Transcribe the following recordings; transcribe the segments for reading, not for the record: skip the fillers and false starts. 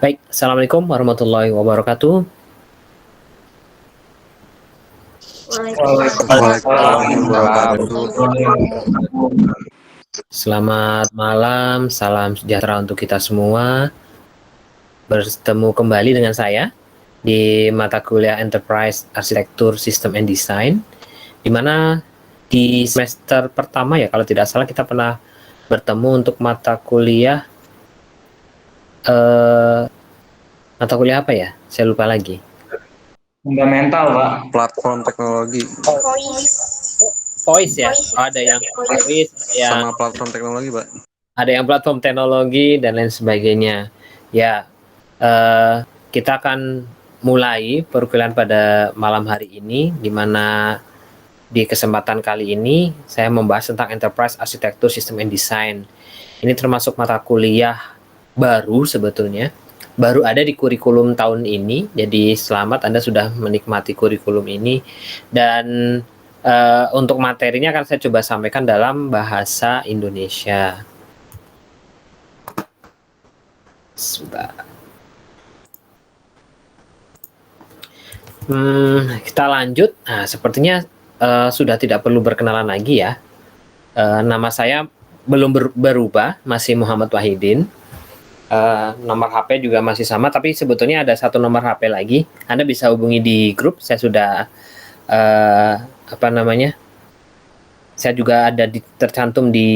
Baik, Assalamualaikum warahmatullahi wabarakatuh. Waalaikumsalam warahmatullahi wabarakatuh. Selamat malam, salam sejahtera untuk kita semua. Bertemu kembali dengan saya di mata kuliah Enterprise Arsitektur Sistem and Design, di mana di semester pertama ya kalau tidak salah kita pernah bertemu untuk mata kuliah apa ya? Saya lupa lagi. Fundamental, Pak. Platform teknologi Voice ya, ada yang voice, sama platform teknologi, Pak. ada yang platform teknologi dan lain sebagainya. Ya, kita akan mulai perkuliahan pada malam hari ini, di mana di kesempatan kali ini saya membahas tentang Enterprise Arsitektur Sistem and Design. Ini termasuk mata kuliah baru sebetulnya, baru ada di kurikulum tahun ini. Jadi selamat Anda sudah menikmati kurikulum ini. Dan untuk materinya akan saya coba sampaikan dalam bahasa Indonesia. Sebentar. Kita lanjut. Nah, sepertinya sudah tidak perlu berkenalan lagi ya. Nama saya belum berubah, masih Muhammad Wahidin. Nomor HP juga masih sama, tapi sebetulnya ada satu nomor HP lagi. Anda bisa hubungi di grup. Saya sudah saya juga ada tercantum di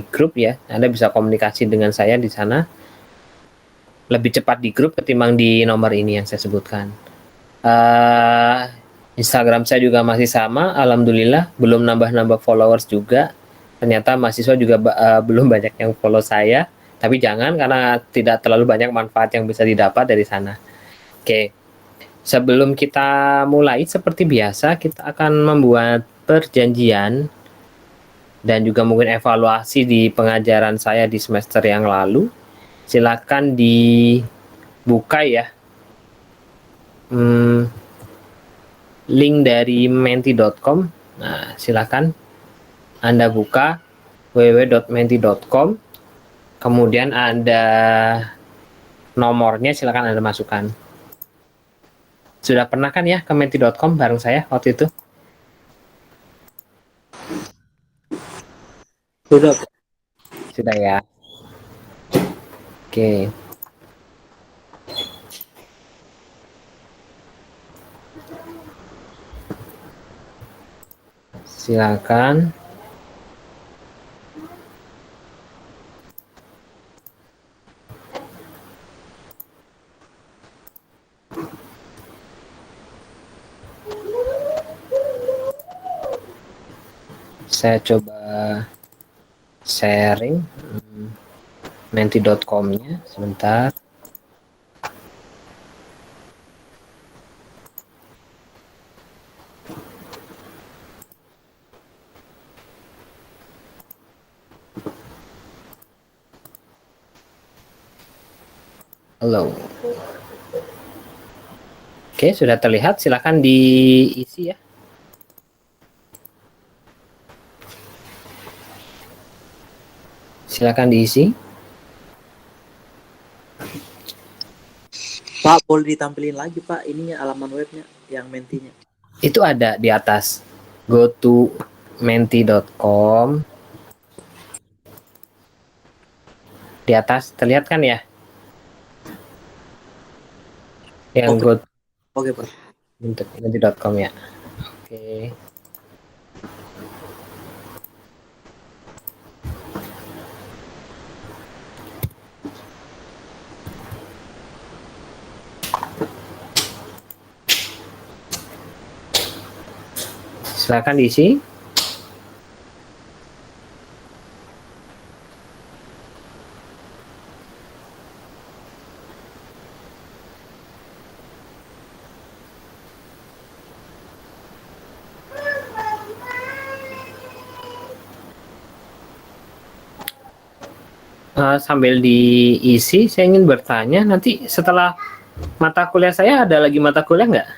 grup ya. Anda bisa komunikasi dengan saya di sana. Lebih cepat di grup ketimbang di nomor ini yang saya sebutkan. Instagram saya juga masih sama, alhamdulillah belum nambah-nambah followers juga. Ternyata mahasiswa juga belum banyak yang follow saya, tapi jangan, karena tidak terlalu banyak manfaat yang bisa didapat dari sana. Oke, sebelum kita mulai seperti biasa kita akan membuat perjanjian dan juga mungkin evaluasi di pengajaran saya di semester yang lalu. Silakan dibuka ya. Link dari menti.com. Nah, silakan Anda buka www.menti.com. Kemudian ada nomornya, silakan Anda masukkan. Sudah pernah kan ya ke menti.com bareng saya waktu itu? Sudah ya. Oke. Silakan. Saya coba sharing menti.com-nya sebentar. Halo. Oke, sudah terlihat. Silakan diisi ya. Silakan diisi. Pak, boleh ditampilin lagi Pak, ininya alaman webnya yang mentinya. Itu ada di atas. Go to menti.com. Di atas terlihat kan ya? Yang Oke. go Oke Pak. untuk menti.com ya. Oke. Silakan diisi. Sambil diisi, saya ingin bertanya, nanti setelah mata kuliah saya ada lagi mata kuliah nggak?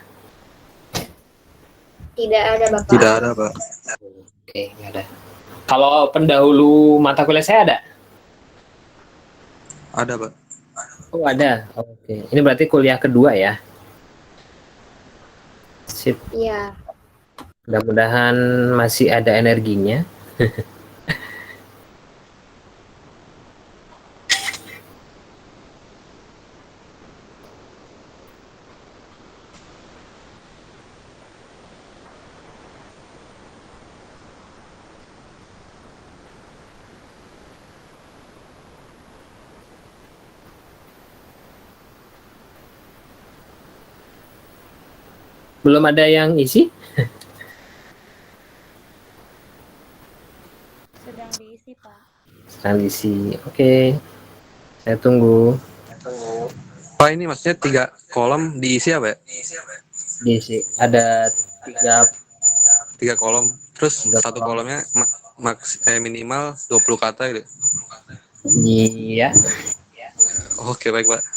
Tidak ada, Bapak. Tidak ada, Pak. Oke, nggak ada. Kalau pendahulu mata kuliah saya ada? Ada, Pak. Oh, ada. Oke. Ini berarti kuliah kedua ya? Sip. Iya. Mudah-mudahan masih ada energinya. Belum ada yang isi? Sedang diisi, Pak. Sedang diisi. Oke. Saya tunggu. Pak, ini maksudnya 3 kolom diisi apa ya? Diisi. Ada tiga 3 kolom. Terus tiga satu kolom. kolomnya minimal 20 kata gitu. Iya. Oke, baik, Pak.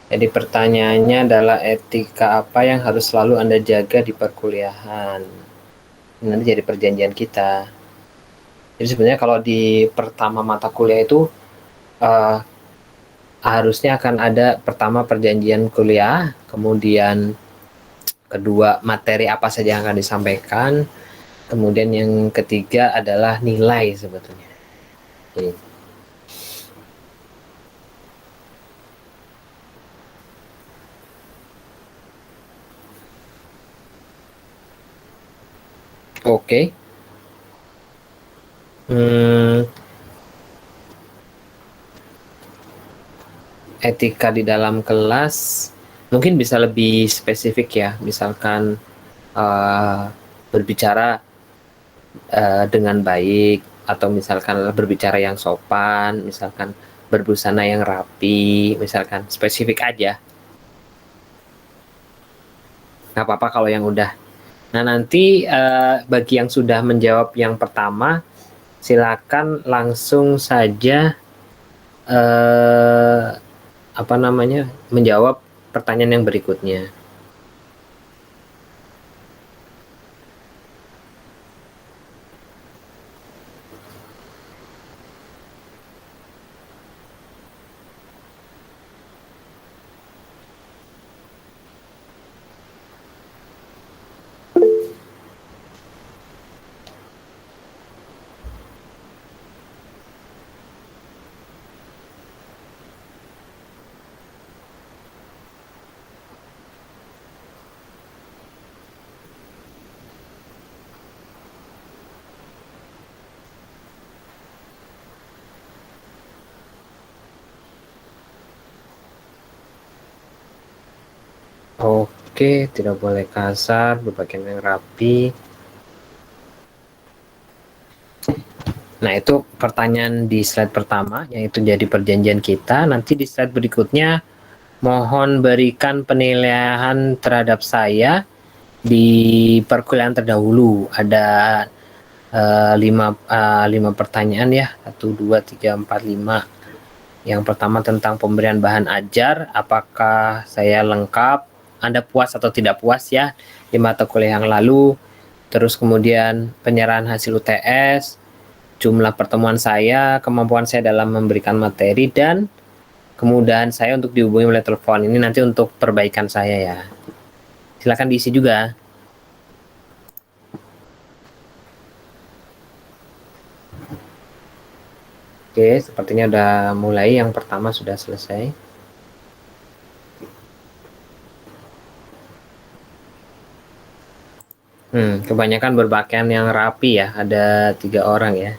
Jadi pertanyaannya adalah etika apa yang harus selalu Anda jaga di perkuliahan. Ini nanti jadi perjanjian kita. Jadi sebenarnya kalau di pertama mata kuliah itu uh, harusnya akan ada pertama perjanjian kuliah, kemudian kedua materi apa saja yang akan disampaikan, kemudian yang ketiga adalah nilai sebetulnya. Jadi, oke. Etika di dalam kelas mungkin bisa lebih spesifik ya, misalkan berbicara dengan baik, atau misalkan berbicara yang sopan, misalkan berbusana yang rapi, misalkan spesifik aja. Nggak apa-apa kalau yang udah. Nah, nanti bagi yang sudah menjawab yang pertama, silakan langsung saja menjawab pertanyaan yang berikutnya. Oke, tidak boleh kasar, berpakaian yang rapi. Nah, itu pertanyaan di slide pertama, yaitu jadi perjanjian kita. Nanti di slide berikutnya, mohon berikan penilaian terhadap saya di perkuliahan terdahulu. Ada 5 pertanyaan ya, 1, 2, 3, 4, 5. Yang pertama tentang pemberian bahan ajar, apakah saya lengkap, Anda puas atau tidak puas ya di mata kuliah yang lalu. Terus kemudian penyerahan hasil UTS, jumlah pertemuan saya, kemampuan saya dalam memberikan materi, dan kemudahan saya untuk dihubungi oleh telepon. Ini nanti untuk perbaikan saya ya. Silakan diisi juga. Oke, sepertinya udah mulai. Yang pertama sudah selesai. Kebanyakan berpakaian yang rapi ya. Ada 3 orang ya.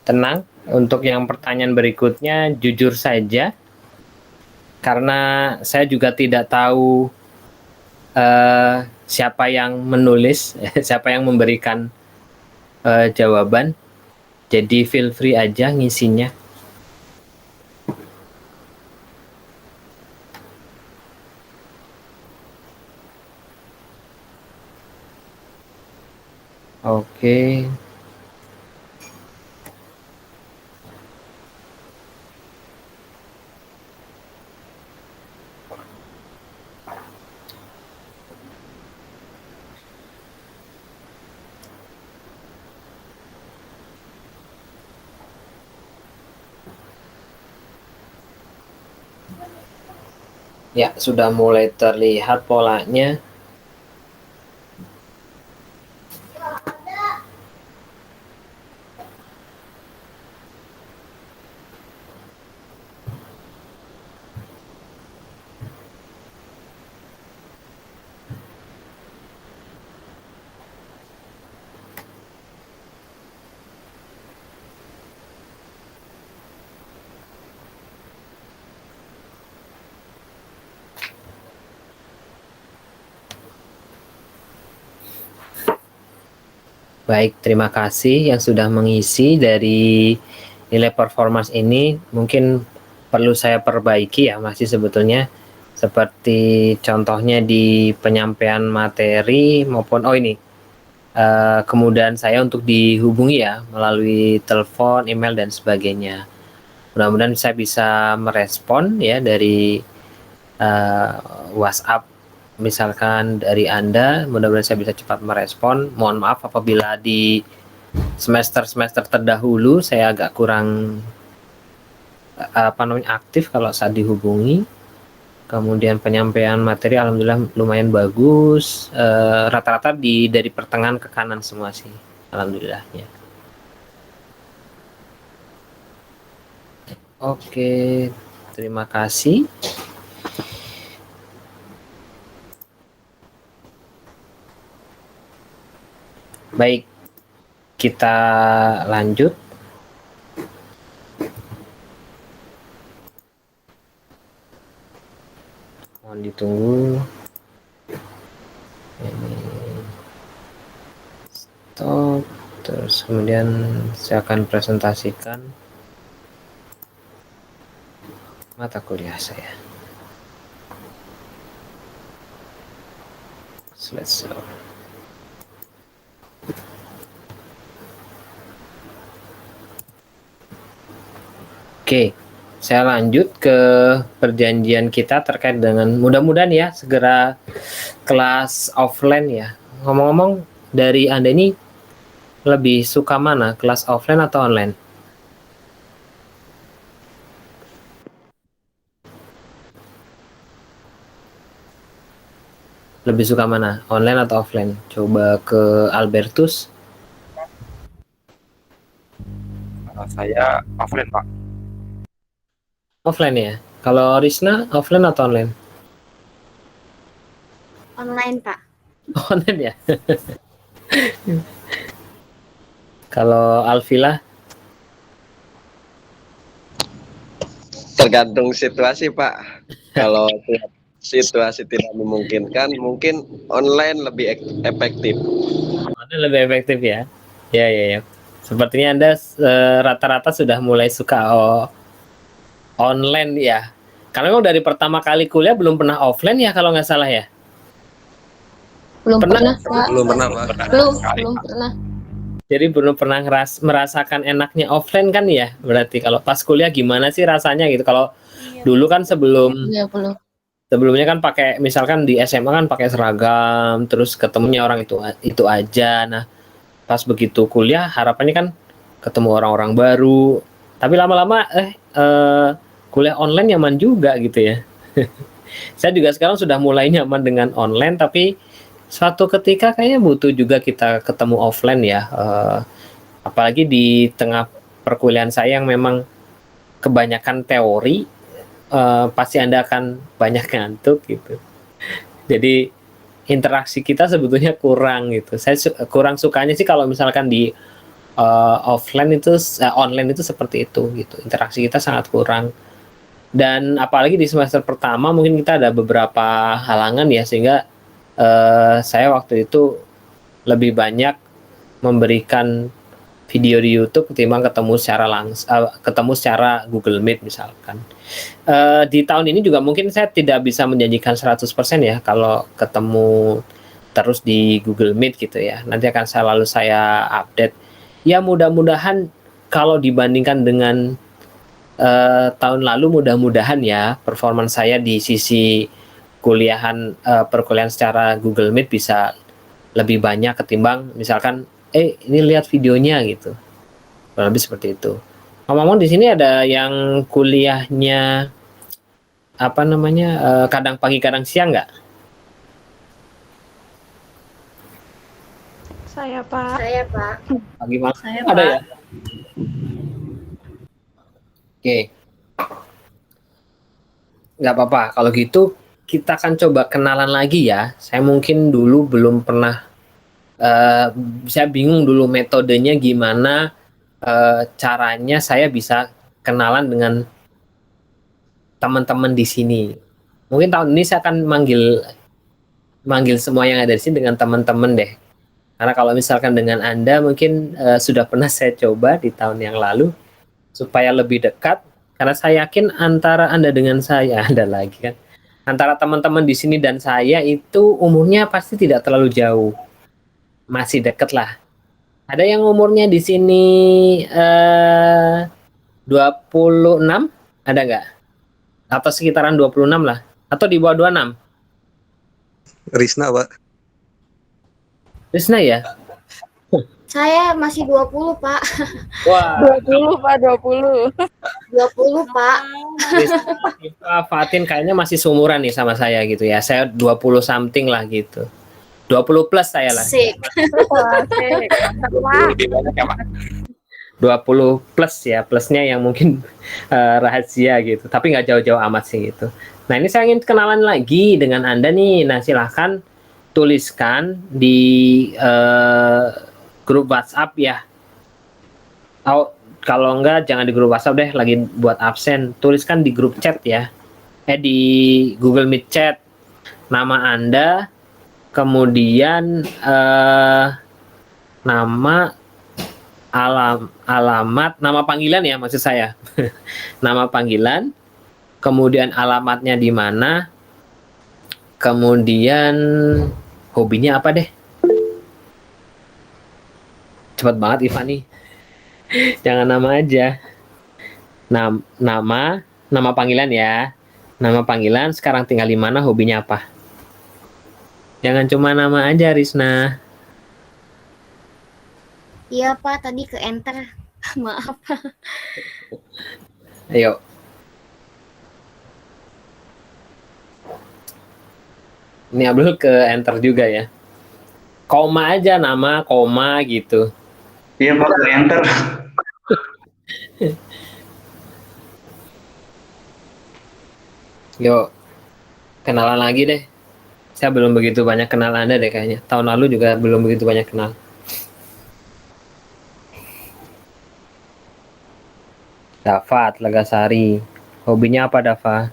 Tenang, Untuk yang pertanyaan berikutnya, jujur saja, karena saya juga tidak tahu siapa yang menulis, siapa yang memberikan jawaban. Jadi feel free aja ngisinya. Oke. Ya, sudah mulai terlihat polanya. Baik, terima kasih yang sudah mengisi dari nilai performance ini. Mungkin perlu saya perbaiki ya, masih sebetulnya seperti contohnya di penyampaian materi maupun ini kemudahan saya untuk dihubungi ya melalui telepon, email dan sebagainya. Mudah-mudahan saya bisa merespon ya dari WhatsApp misalkan dari Anda, mudah-mudahan saya bisa cepat merespon. Mohon maaf apabila di semester-semester terdahulu saya agak kurang aktif kalau saat dihubungi. Kemudian penyampaian materi alhamdulillah lumayan bagus. Rata-rata dari pertengahan ke kanan semua sih, alhamdulillah ya. Oke, terima kasih. Baik, kita lanjut. Mohon ditunggu. Ini stop. Terus kemudian saya akan presentasikan mata kuliah saya. Slideshow. Oke, saya lanjut ke perjanjian kita terkait dengan mudah-mudahan ya segera kelas offline ya. Ngomong-ngomong, dari Anda ini lebih suka mana, kelas offline atau online? Lebih suka mana, online atau offline? Coba ke Albertus. Saya offline, Pak. Offline ya. Kalau Risna, offline atau online? Online, Pak. Online ya. Kalau Alvila? Tergantung situasi, Pak. Kalau situasi tidak memungkinkan, mungkin online lebih efektif. Online lebih efektif ya. Ya. Sepertinya Anda rata-rata sudah mulai suka online ya. Karena memang dari pertama kali kuliah belum pernah offline ya kalau nggak salah ya. Belum Pernah? pernah, Pak. Belum pernah, Pak. Belum pernah. Jadi belum pernah merasakan enaknya offline kan ya. Berarti kalau pas kuliah gimana sih rasanya gitu. Kalau dulu kan Iya, belum. sebelumnya kan pakai misalkan di SMA kan pakai seragam, terus ketemunya orang itu aja. Nah, pas begitu kuliah harapannya kan ketemu orang-orang baru. Tapi lama-lama kuliah online nyaman juga gitu ya. Saya juga sekarang sudah mulai nyaman dengan online, tapi suatu ketika kayaknya butuh juga kita ketemu offline ya. Apalagi di tengah perkuliahan saya yang memang kebanyakan teori, pasti Anda akan banyak ngantuk gitu. Jadi interaksi kita sebetulnya kurang gitu. Saya kurang sukanya sih kalau misalkan di offline itu online itu seperti itu gitu. Interaksi kita sangat kurang. Dan apalagi di semester pertama mungkin kita ada beberapa halangan ya, sehingga saya waktu itu lebih banyak memberikan video di YouTube ketimbang ketemu secara Google Meet misalkan. Di tahun ini juga mungkin saya tidak bisa menjanjikan 100% ya kalau ketemu terus di Google Meet gitu ya. Nanti akan saya update. Ya mudah-mudahan kalau dibandingkan dengan tahun lalu, mudah-mudahan ya performance saya di sisi perkuliahan secara Google Meet bisa lebih banyak ketimbang misalkan ini lihat videonya gitu. Kurang lebih seperti itu. Ngomong-ngomong di sini ada yang kuliahnya kadang pagi kadang siang nggak? Saya, Pak. Pagi malam Saya, ada Pak. ya? Oke. Nggak apa-apa. Kalau gitu kita akan coba kenalan lagi ya. Saya mungkin dulu belum pernah saya bingung dulu metodenya gimana, caranya saya bisa kenalan dengan teman-teman di sini. Mungkin tahun ini saya akan manggil semua yang ada di sini dengan teman-teman deh. Karena kalau misalkan dengan Anda mungkin sudah pernah saya coba di tahun yang lalu supaya lebih dekat. Karena saya yakin antara Anda dengan saya ada lagi kan. Antara teman-teman di sini dan saya itu umurnya pasti tidak terlalu jauh. Masih deket lah. Ada yang umurnya di sini 26? Ada nggak? Atau sekitaran 26 lah. Atau di bawah 26? Risna, Pak. Risna ya? Saya masih 20, Pak. Wah, 20, Pak, 20. 20, Pak. Risna, Fatin kayaknya masih seumuran nih sama saya gitu ya. Saya 20 something lah gitu. 20 plus saya lah. Sik. Wah, asik. Mantap, Pak. 20 plus ya, plusnya yang mungkin rahasia gitu. Tapi nggak jauh-jauh amat sih gitu. Nah ini saya ingin kenalan lagi dengan Anda nih. Nah silahkan tuliskan di grup WhatsApp ya. Kalau enggak jangan di grup WhatsApp deh, lagi buat absen. Tuliskan di grup chat ya. Di Google Meet chat. Nama Anda, kemudian nama, alamat, nama panggilan ya maksud saya. Nama panggilan, kemudian alamatnya di mana, kemudian hobinya apa deh. Cepat banget Ivani. Jangan nama aja. Nama panggilan ya. Nama panggilan, sekarang tinggal di mana, hobinya apa. Jangan cuma nama aja, Risna. Iya, Pak, tadi ke enter. Maaf. Ayo. Ini Abdul ke enter juga ya. Koma aja nama, koma gitu. Iya Pak, ke enter. Yuk, kenalan lagi deh. Saya belum begitu banyak kenal Anda deh kayaknya. Tahun lalu juga belum begitu banyak kenal. Dava Legasari. Hobinya apa Dava?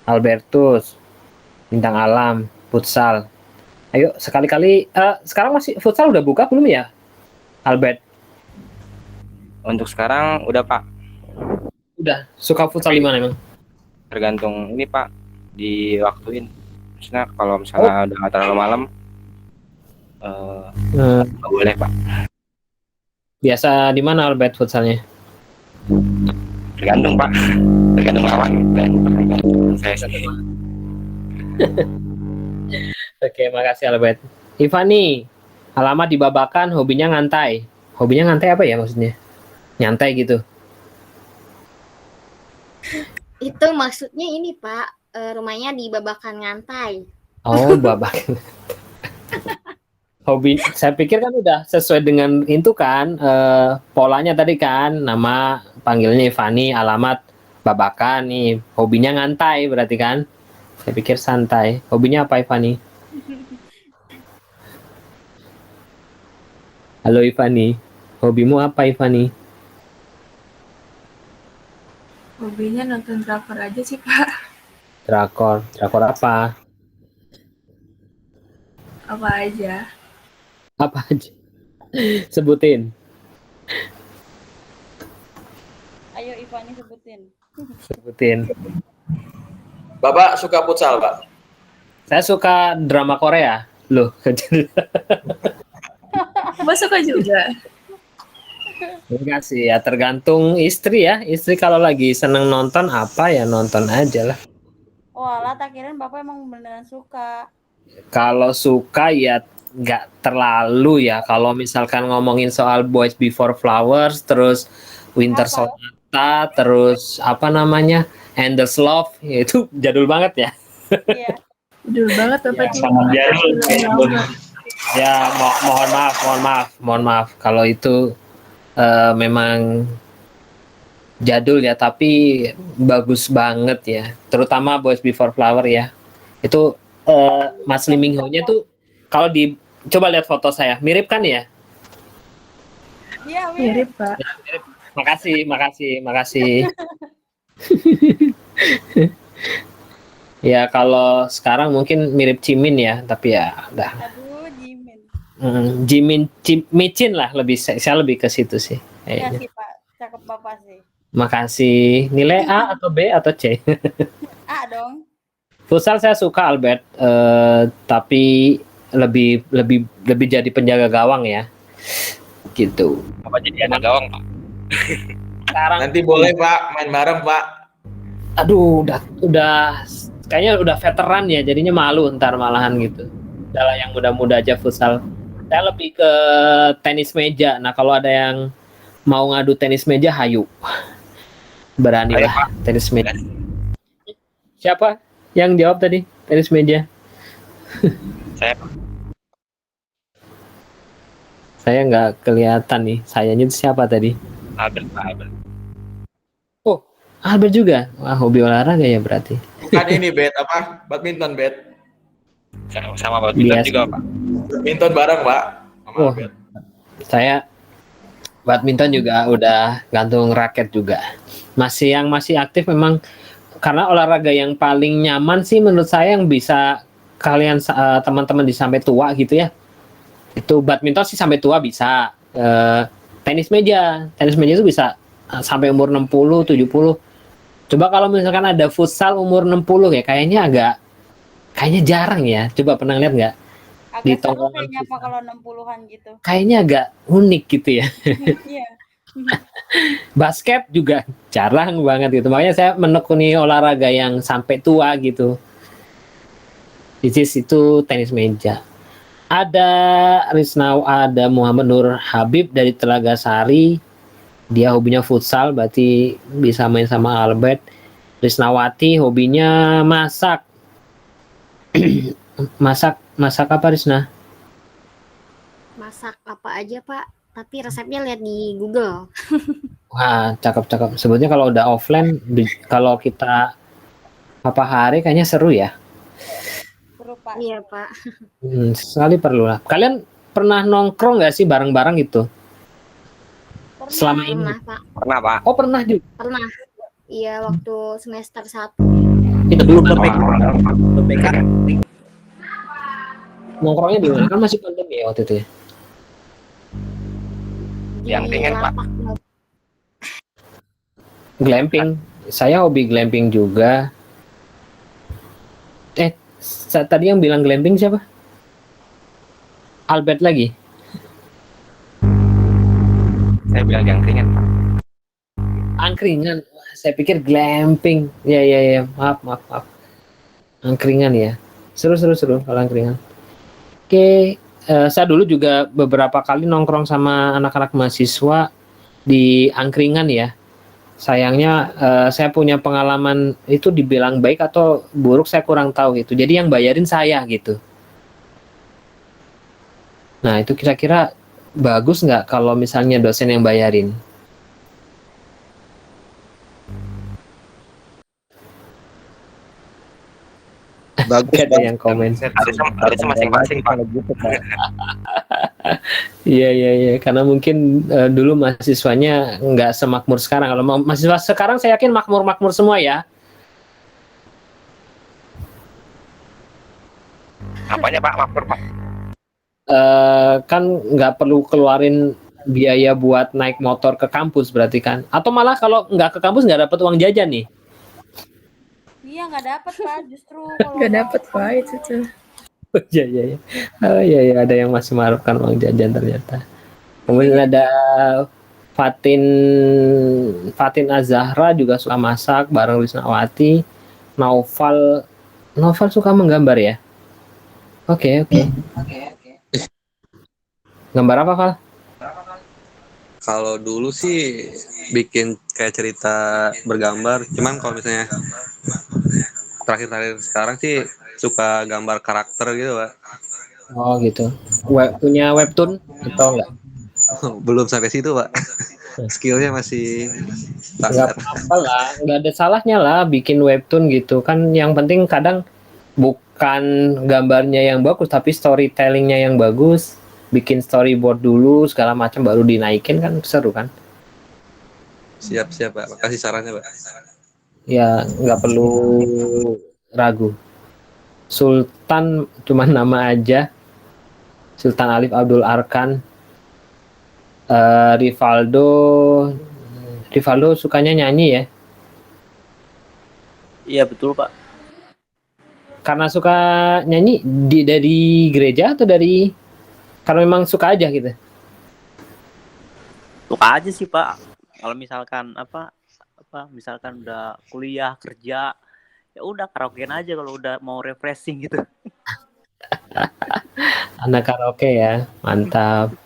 Albertus. Bintang alam. Futsal. Ayo sekali-kali. Sekarang masih futsal udah buka belum ya? Albert. Untuk sekarang udah Pak, Udah. Suka futsal di mana emang? tergantung ini Pak, diwaktuin. Maksudnya kalau misalnya udah nggak terlalu malam, nggak boleh Pak. Biasa di mana Albert futsalnya? Tergantung Pak, tergantung lawan. Saya sendiri. Oke, makasih Albert. Ivani, alamat di Babakan, hobinya ngantai. Hobinya ngantai apa ya maksudnya? Nyantai gitu. Itu maksudnya ini, Pak. Rumahnya di Babakan Ngantai. Oh, Babakan. Hobi, saya pikir kan udah sesuai dengan itu kan, polanya tadi kan, nama panggilnya Ivani, alamat Babakan nih. Hobinya ngantai berarti kan? Saya pikir santai. Hobinya apa Ivani? Halo Ivani, hobimu apa Ivani? Hobinya nonton drakor aja sih, Pak. Drakor, drakor apa? Apa aja. Apa aja? Sebutin, Ayo Ivani sebutin. sebutin. Bapak suka futsal, Pak? Saya suka drama Korea. Loh, Bapak suka juga? enggak sih ya, tergantung istri ya. Istri kalau lagi seneng nonton apa ya nonton aja lah. Walah, tak kirain Bapak emang beneran suka. Kalau suka ya nggak terlalu ya. Kalau misalkan ngomongin soal Boys Before Flowers, terus Winter Apa? Sonata, terus apa namanya Endless Love, ya itu jadul banget ya. Iya. Judul banget Bapak tuh. Sangat jadul. Ya mohon maaf. Kalau itu memang jadul ya, tapi bagus banget ya. Terutama Boys Before Flower ya. Itu Mas Lee Min Ho-nya tuh kalau di coba lihat foto saya, mirip kan ya? Iya, Mirip, Pak. Makasih. Ya kalau sekarang mungkin mirip Jimin ya, tapi ya udah. Aduh, Jimin. Micin lah lebih, saya lebih ke situ sih. Iya kayaknya. sih, Pak. Cakep Bapak sih. Makasih. Nilai A atau B atau C? A dong. Futsal saya suka Albert, tapi lebih jadi penjaga gawang ya. Gitu. Apa jadi anak gawang, Pak? Sekarang Nanti boleh, Pak, main bareng, Pak. aduh udah kayaknya udah veteran ya, jadinya malu ntar malahan gitu. Udah yang muda-muda aja futsal. Saya lebih ke tenis meja. Nah, kalau ada yang mau ngadu tenis meja, hayu. Beranilah tenis meja. Siapa yang jawab tadi? Tenis meja. Saya Saya nggak kelihatan nih. Sayanya itu siapa tadi? Albert, Pak Albert. Oh, Albert juga. Wah, hobi olahraga ya berarti. Bukan ini, Bet, apa? Badminton, Bet. Sama badminton Biasa. juga, Pak. Badminton bareng, Pak. Sama Oh. Bet. Saya badminton juga udah gantung raket juga. Masih aktif memang, karena olahraga yang paling nyaman sih menurut saya yang bisa kalian teman-teman di sampai tua gitu ya. Itu badminton sih sampai tua bisa. Tenis meja itu bisa sampai umur 60, 70. Coba kalau misalkan ada futsal umur 60 ya, kayaknya jarang ya. Coba pernah lihat nggak? Di Agak seru tongkrongan kayaknya Pak futsal. kalau 60-an gitu. Kayaknya agak unik gitu ya. Iya. Basket juga jarang banget gitu. Makanya saya menekuni olahraga yang sampai tua gitu. Itu tenis meja. Ada ada Muhammad Nur Habib dari Telaga Sari. Dia hobinya futsal, berarti bisa main sama Albert. Risnawati hobinya masak. masak apa Risna? Masak apa aja, Pak? Tapi resepnya lihat di Google. Wah, cakep. Sebetulnya kalau udah offline, kalau kita apa hari kayaknya seru ya. Seru, Pak. Iya, Pak. Sekali perlu lah. Kalian pernah nongkrong nggak sih bareng-bareng gitu? Pernah. Selama ini? Pernah, Pak. Pernah, Pak. Oh, pernah juga. Pernah. Iya, waktu semester 1. Itu belum PK. Nongkrongnya di mana? Kan masih pandemi ya waktu itu ya. Yang pengen, Pak. Glamping. Saya hobi glamping juga. Tadi yang bilang glamping siapa? Albert lagi. Saya bilang yang ringan, Pak. Angkringan. Wah, saya pikir glamping. Ya. Maaf. Angkringan ya. Seru kalau angkringan. Oke, saya dulu juga beberapa kali nongkrong sama anak-anak mahasiswa di angkringan ya. Sayangnya saya punya pengalaman itu dibilang baik atau buruk saya kurang tahu gitu. Jadi yang bayarin saya gitu. Nah itu kira-kira bagus nggak kalau misalnya dosen yang bayarin? Bagus, Ada yang komen. Harusnya masing-masing, Pak. Kalau gitu, Pak. Iya, iya, iya. Karena mungkin dulu mahasiswanya nggak semakmur sekarang. Kalau mahasiswa sekarang saya yakin makmur-makmur semua ya. Apanya Pak? Makmur Pak. Kan nggak perlu keluarin biaya buat naik motor ke kampus berarti kan? Atau malah kalau nggak ke kampus nggak dapat uang jajan nih? Iya nggak dapet Pak, justru kalau Gak dapet Pak itu tuh. Oh, iya, iya, iya. Oh, iya, iya, ada yang masih mengharapkan uang jajan ternyata. Kemudian ada Fatin Fatin Azahra juga suka masak bareng Wisnawati. Naufal Naufal suka menggambar ya? Oke, oke. Gambar apa, Val? Kalau dulu sih bikin kayak cerita bergambar, cuman kalau misalnya terakhir-terakhir sekarang sih suka gambar karakter gitu, Pak. Oh, gitu. Punya webtoon atau enggak? Belum sampai situ, Pak. Skillnya masih Enggak standar. apa-apa lah, enggak ada salahnya lah bikin webtoon gitu. Kan yang penting kadang bukan gambarnya yang bagus, tapi storytellingnya yang bagus. Bikin storyboard dulu, segala macam baru dinaikin kan seru kan? Siap-siap, Pak. Makasih sarannya, Pak. Ya, nggak perlu ragu. Sultan cuma nama aja. Sultan Alif Abdul Arkan. Rivaldo sukanya nyanyi ya? Iya betul Pak. Karena suka nyanyi dari gereja atau dari karena memang suka aja gitu? Suka aja sih Pak. Kalau misalkan misalkan udah kuliah kerja ya udah karaokean aja kalau udah mau refreshing gitu. Anak karaoke ya, mantap.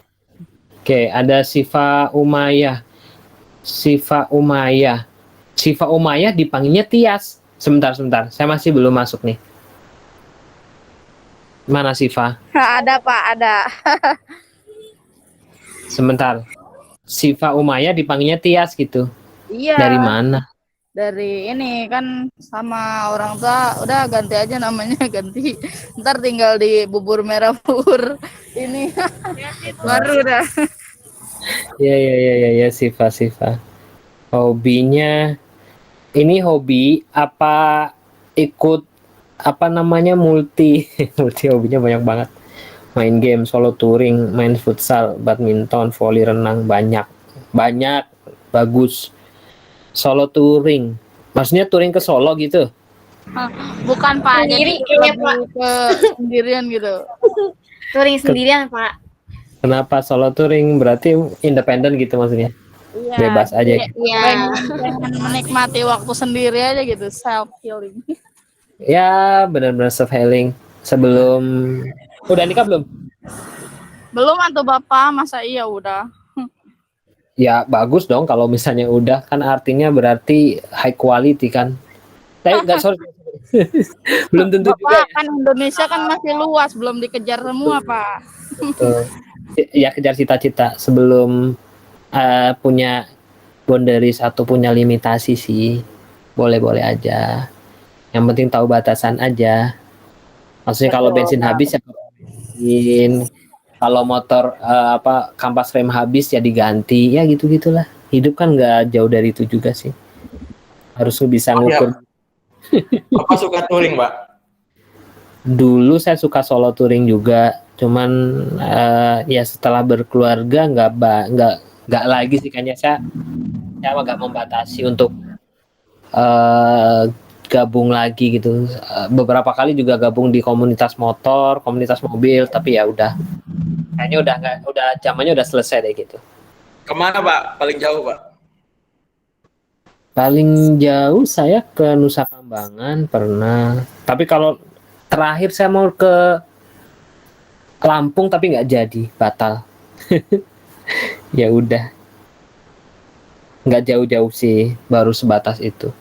Oke, ada Siva Umayyah. Siva Umayyah dipanggilnya Tias. Sebentar. Saya masih belum masuk nih. Mana Siva? Ada Pak, ada. Sebentar. Siva Umayyah dipanggilnya Tias gitu. Iya. Dari mana? Dari ini kan sama orang tua udah ganti aja namanya ganti. Ntar tinggal di bubur merah pur ini baru dah. Ya, Siva. Hobinya ini hobi apa ikut apa namanya multi hobinya banyak banget. Main game, solo touring, main futsal, badminton, volley, renang, banyak bagus. Solo touring, maksudnya touring ke Solo gitu? Bukan Pak, Sendiri, jadi iya, Pak. ke sendirian gitu. Touring sendirian, Pak. Kenapa solo touring? Berarti independen gitu maksudnya? Iya. Bebas aja. Iya. Pengen menikmati waktu sendiri aja gitu, self healing. Ya, benar-benar self healing. Sebelum udah nikah belum? Belum atau Bapak, masa iya udah. Ya bagus dong kalau misalnya udah, kan artinya berarti high quality kan. Enggak, sorry. Belum tentu Bapak juga ya. kan Indonesia kan masih luas, belum dikejar semua Pak. Ya kejar cita-cita sebelum punya boundaries atau punya limitasi sih. Boleh-boleh aja. Yang penting tahu batasan aja. Maksudnya kalau bensin habis ya bensin. Kalau motor kampas rem habis ya diganti, ya gitu-gitulah. Hidup kan nggak jauh dari itu juga sih. Harus bisa ngukur. Apa suka touring, Pak? Dulu saya suka solo touring juga, cuman ya setelah berkeluarga nggak lagi sih kayaknya saya agak membatasi untuk gabung lagi gitu. Beberapa kali juga gabung di komunitas motor, komunitas mobil, tapi ya udah. Kayaknya udah zamannya udah selesai deh gitu. Kemana, Pak? Paling jauh, Pak? Paling jauh saya ke Nusa Kambangan pernah. Tapi kalau terakhir saya mau ke Lampung tapi nggak jadi, batal. Ya udah. Nggak jauh-jauh sih, baru sebatas itu.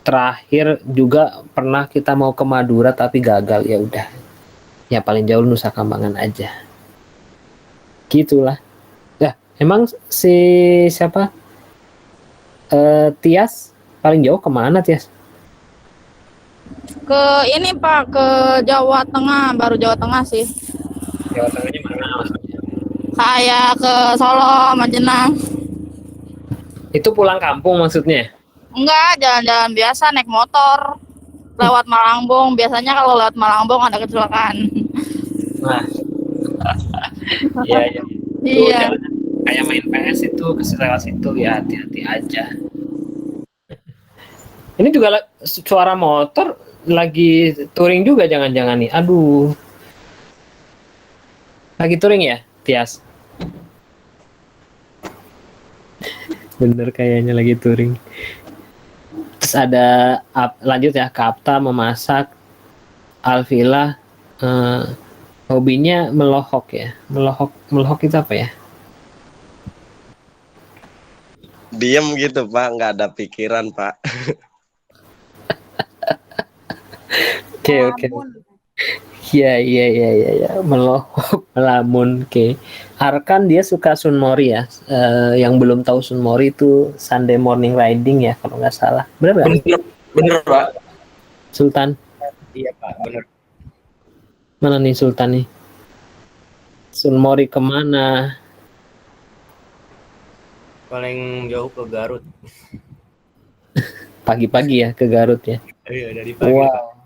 Terakhir juga pernah kita mau ke Madura tapi gagal, ya udah. Ya paling jauh Nusa Kambangan aja. Gitulah. Ya, emang si siapa? Tias paling jauh kemana Tias? Ke ini Pak, ke Jawa Tengah, baru Jawa Tengah sih. Jawa Tengahnya mana maksudnya? Kayak ke Solo, Majenang. Itu pulang kampung maksudnya? Enggak, jalan-jalan biasa naik motor. Lewat Malangbong, biasanya kalau lewat Malangbong ada kecelakaan. Nah, iya iya. Tuh, Iya. jalannya kayak main PS itu ke lewat situ ya hati-hati aja. Ini juga suara motor lagi touring juga jangan-jangan nih. Aduh. Lagi touring ya, Tias? Bener kayaknya lagi touring. Terus ada lanjut ya, Kapta memasak, Alvila hobinya melohok ya. Melohok itu apa ya? Diem gitu Pak, nggak ada pikiran Pak. Oke. Iya. Melohok, melamun. Oke. Arkan dia suka Sunmori ya. Yang belum tahu Sunmori itu Sunday Morning Riding ya kalau nggak salah. Bener nggak? Bener Pak. Sultan. Iya Pak, bener. Mana nih Sultan nih? Sunmori kemana? Paling jauh ke Garut. Pagi-pagi ya ke Garut ya. Iya dari pagi. Wow.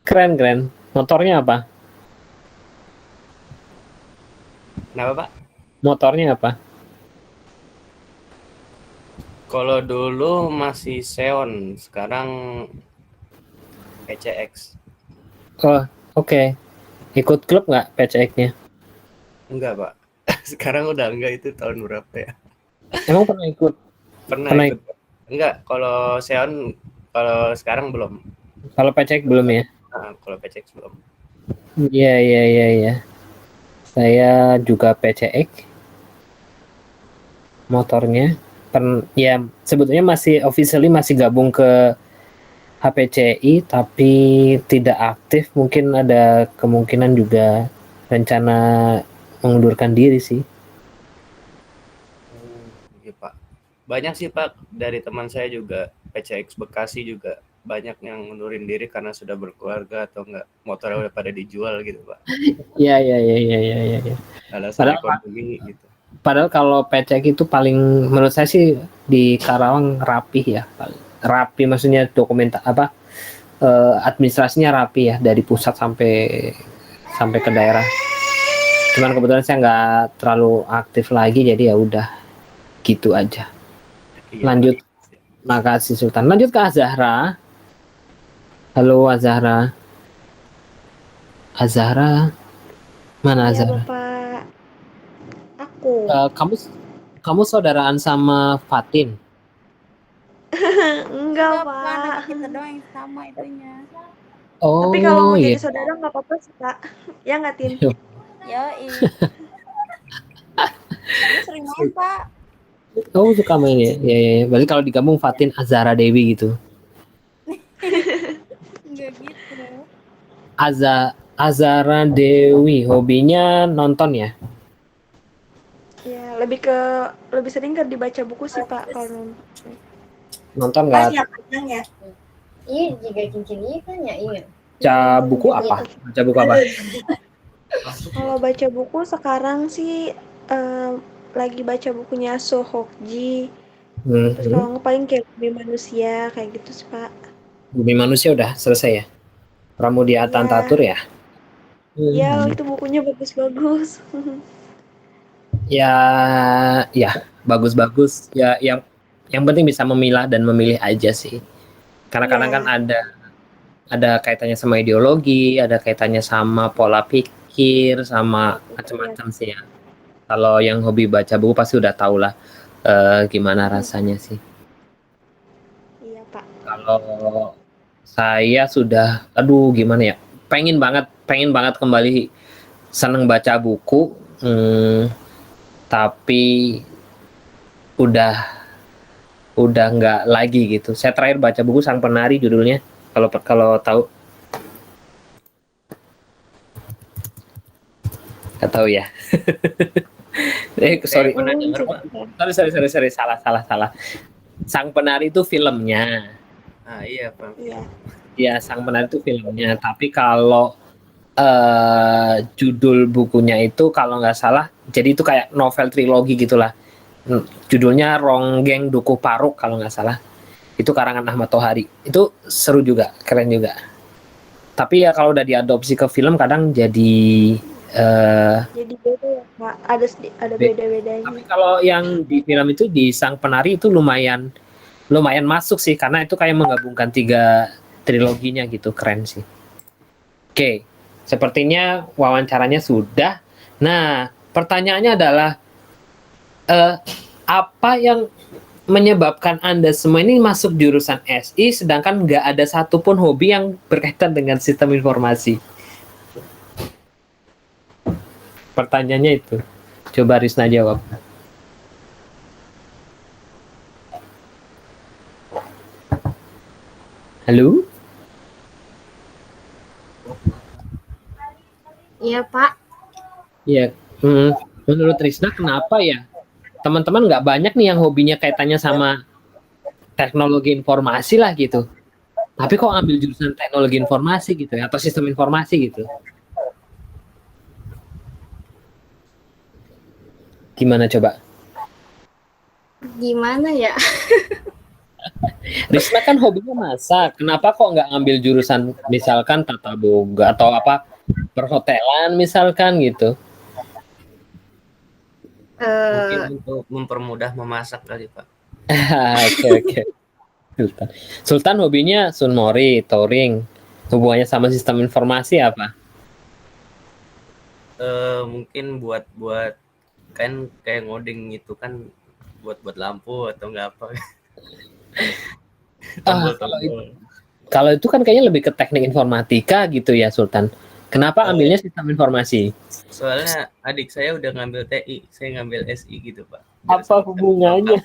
Keren. Motornya apa? Kenapa Pak? Motornya apa? Kalau dulu masih Xeon, sekarang PCX. Oh, oke. Ikut klub nggak PCX-nya? Enggak Pak. Sekarang udah enggak, itu tahun berapa ya? Emang pernah ikut? Pernah ikut. Enggak, kalau Xeon, kalau sekarang belum. Kalau PCX belum ya? Nah, kalau PCX belum. Iya. Saya juga PCX. Motornya. Ya, sebetulnya masih officially masih gabung ke HPCI, tapi tidak aktif. Mungkin ada kemungkinan juga rencana mengundurkan diri sih. Iya Pak. Banyak sih Pak, dari teman saya juga PCX Bekasi juga banyak yang ngundurin diri karena sudah berkeluarga atau enggak motornya udah pada dijual gitu Pak. Iya. Alasan ekonomi gitu. Padahal kalau PCX itu paling menurut saya sih di Karawang rapih ya. Rapi maksudnya administrasinya rapi ya, dari pusat sampai ke daerah. Cuman kebetulan saya nggak terlalu aktif lagi, jadi ya udah gitu aja. Lanjut. Makasih Sultan. Lanjut ke Azahra. Halo Azahra. Mana Azahra? Bapak. Aku. Kamu saudaraan sama Fatin? Enggak, Bukan, Pak. nama kita doang yang sama itunya. Oh, Tapi kalau mau iya. jadi saudara nggak apa-apa sih, Pak. Ya nggak, Tin? Yoi. Ini sering main, Pak. Oh, suka main ya? Ya. Berarti kalau digabung Fatin Azahra Dewi gitu. Enggak gitu. Azahra Dewi, hobinya nonton ya? Ya, lebih sering ke dibaca buku sih, Pak, kalau Nonton nggak? panjang ya. Iya, jika cincin iya kan ya iya. Baca buku apa? Baca buku apa? Kalau baca buku sekarang sih lagi baca bukunya Sohokji. Terus kalau nggak paling kayak Bumi Manusia kayak gitu sih, Pak. Bumi Manusia udah selesai ya? Pramudia Tantatur ya? Ya, itu bukunya bagus-bagus. Ya, bagus-bagus. Ya, yang penting bisa memilah dan memilih aja sih. Karena kadang kan ada kaitannya sama ideologi, ada kaitannya sama pola pikir, sama macam-macam sih ya. Kalau yang hobi baca buku pasti udah tahu lah gimana rasanya sih. Iya, Pak. Kalau saya sudah, gimana ya? Pengen banget kembali seneng baca buku, tapi udah nggak lagi gitu. Saya terakhir baca buku Sang Penari judulnya, kalau tahu. Nggak tahu ya. Sorry, salah. Sang Penari itu filmnya. Ah iya Pak. Iya. Ya, Sang Penari itu filmnya. Tapi kalau judul bukunya itu kalau nggak salah, jadi itu kayak novel trilogi gitulah. Judulnya Ronggeng Dukuh Paruk kalau nggak salah. Itu karangan Ahmad Tohari. Itu seru juga, keren juga. Tapi ya kalau udah diadopsi ke film kadang jadi Jadi beda ya Kak, ada beda-bedanya. Tapi kalau yang di film itu di Sang Penari itu lumayan masuk sih karena itu kayak menggabungkan 3 triloginya gitu, keren sih. Oke, sepertinya wawancaranya sudah. Nah, pertanyaannya adalah apa yang menyebabkan Anda semua ini masuk jurusan SI sedangkan nggak ada satupun hobi yang berkaitan dengan sistem informasi? Pertanyaannya itu. Coba Risna jawab. Halo? Iya, Pak. Iya. Menurut Risna kenapa ya? Teman-teman nggak banyak nih yang hobinya kaitannya sama teknologi informasi lah gitu. Tapi kok ambil jurusan teknologi informasi gitu ya, atau sistem informasi gitu? Gimana coba? Gimana ya? Risma kan hobinya masak. Kenapa kok nggak ngambil jurusan misalkan tata boga atau apa perhotelan misalkan gitu? Mungkin untuk mempermudah memasak kali Pak. Oke. Sultan hobinya sunmori, touring. Hubungannya sama sistem informasi apa? Mungkin buat kan kayak ngoding gitu kan buat lampu atau enggak apa. Kalau itu kan kayaknya lebih ke teknik informatika gitu ya Sultan. Kenapa ambilnya sistem informasi? Soalnya adik saya udah ngambil TI, saya ngambil SI gitu Pak. Apa hubungannya?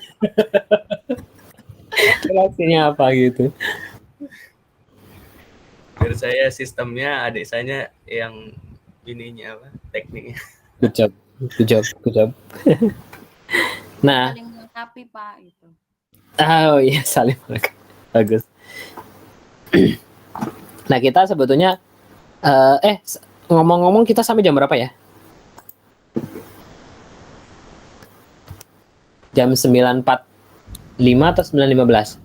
Relasinya apa gitu? Biar saya sistemnya, adik saya yang ininya apa? Tekniknya. Good job. Nah, Saling melengkapi Pak gitu. oh iya saling melengkapi. Bagus. Nah kita sebetulnya ngomong-ngomong kita sampai jam berapa ya? Jam 9.45 atau 9.15?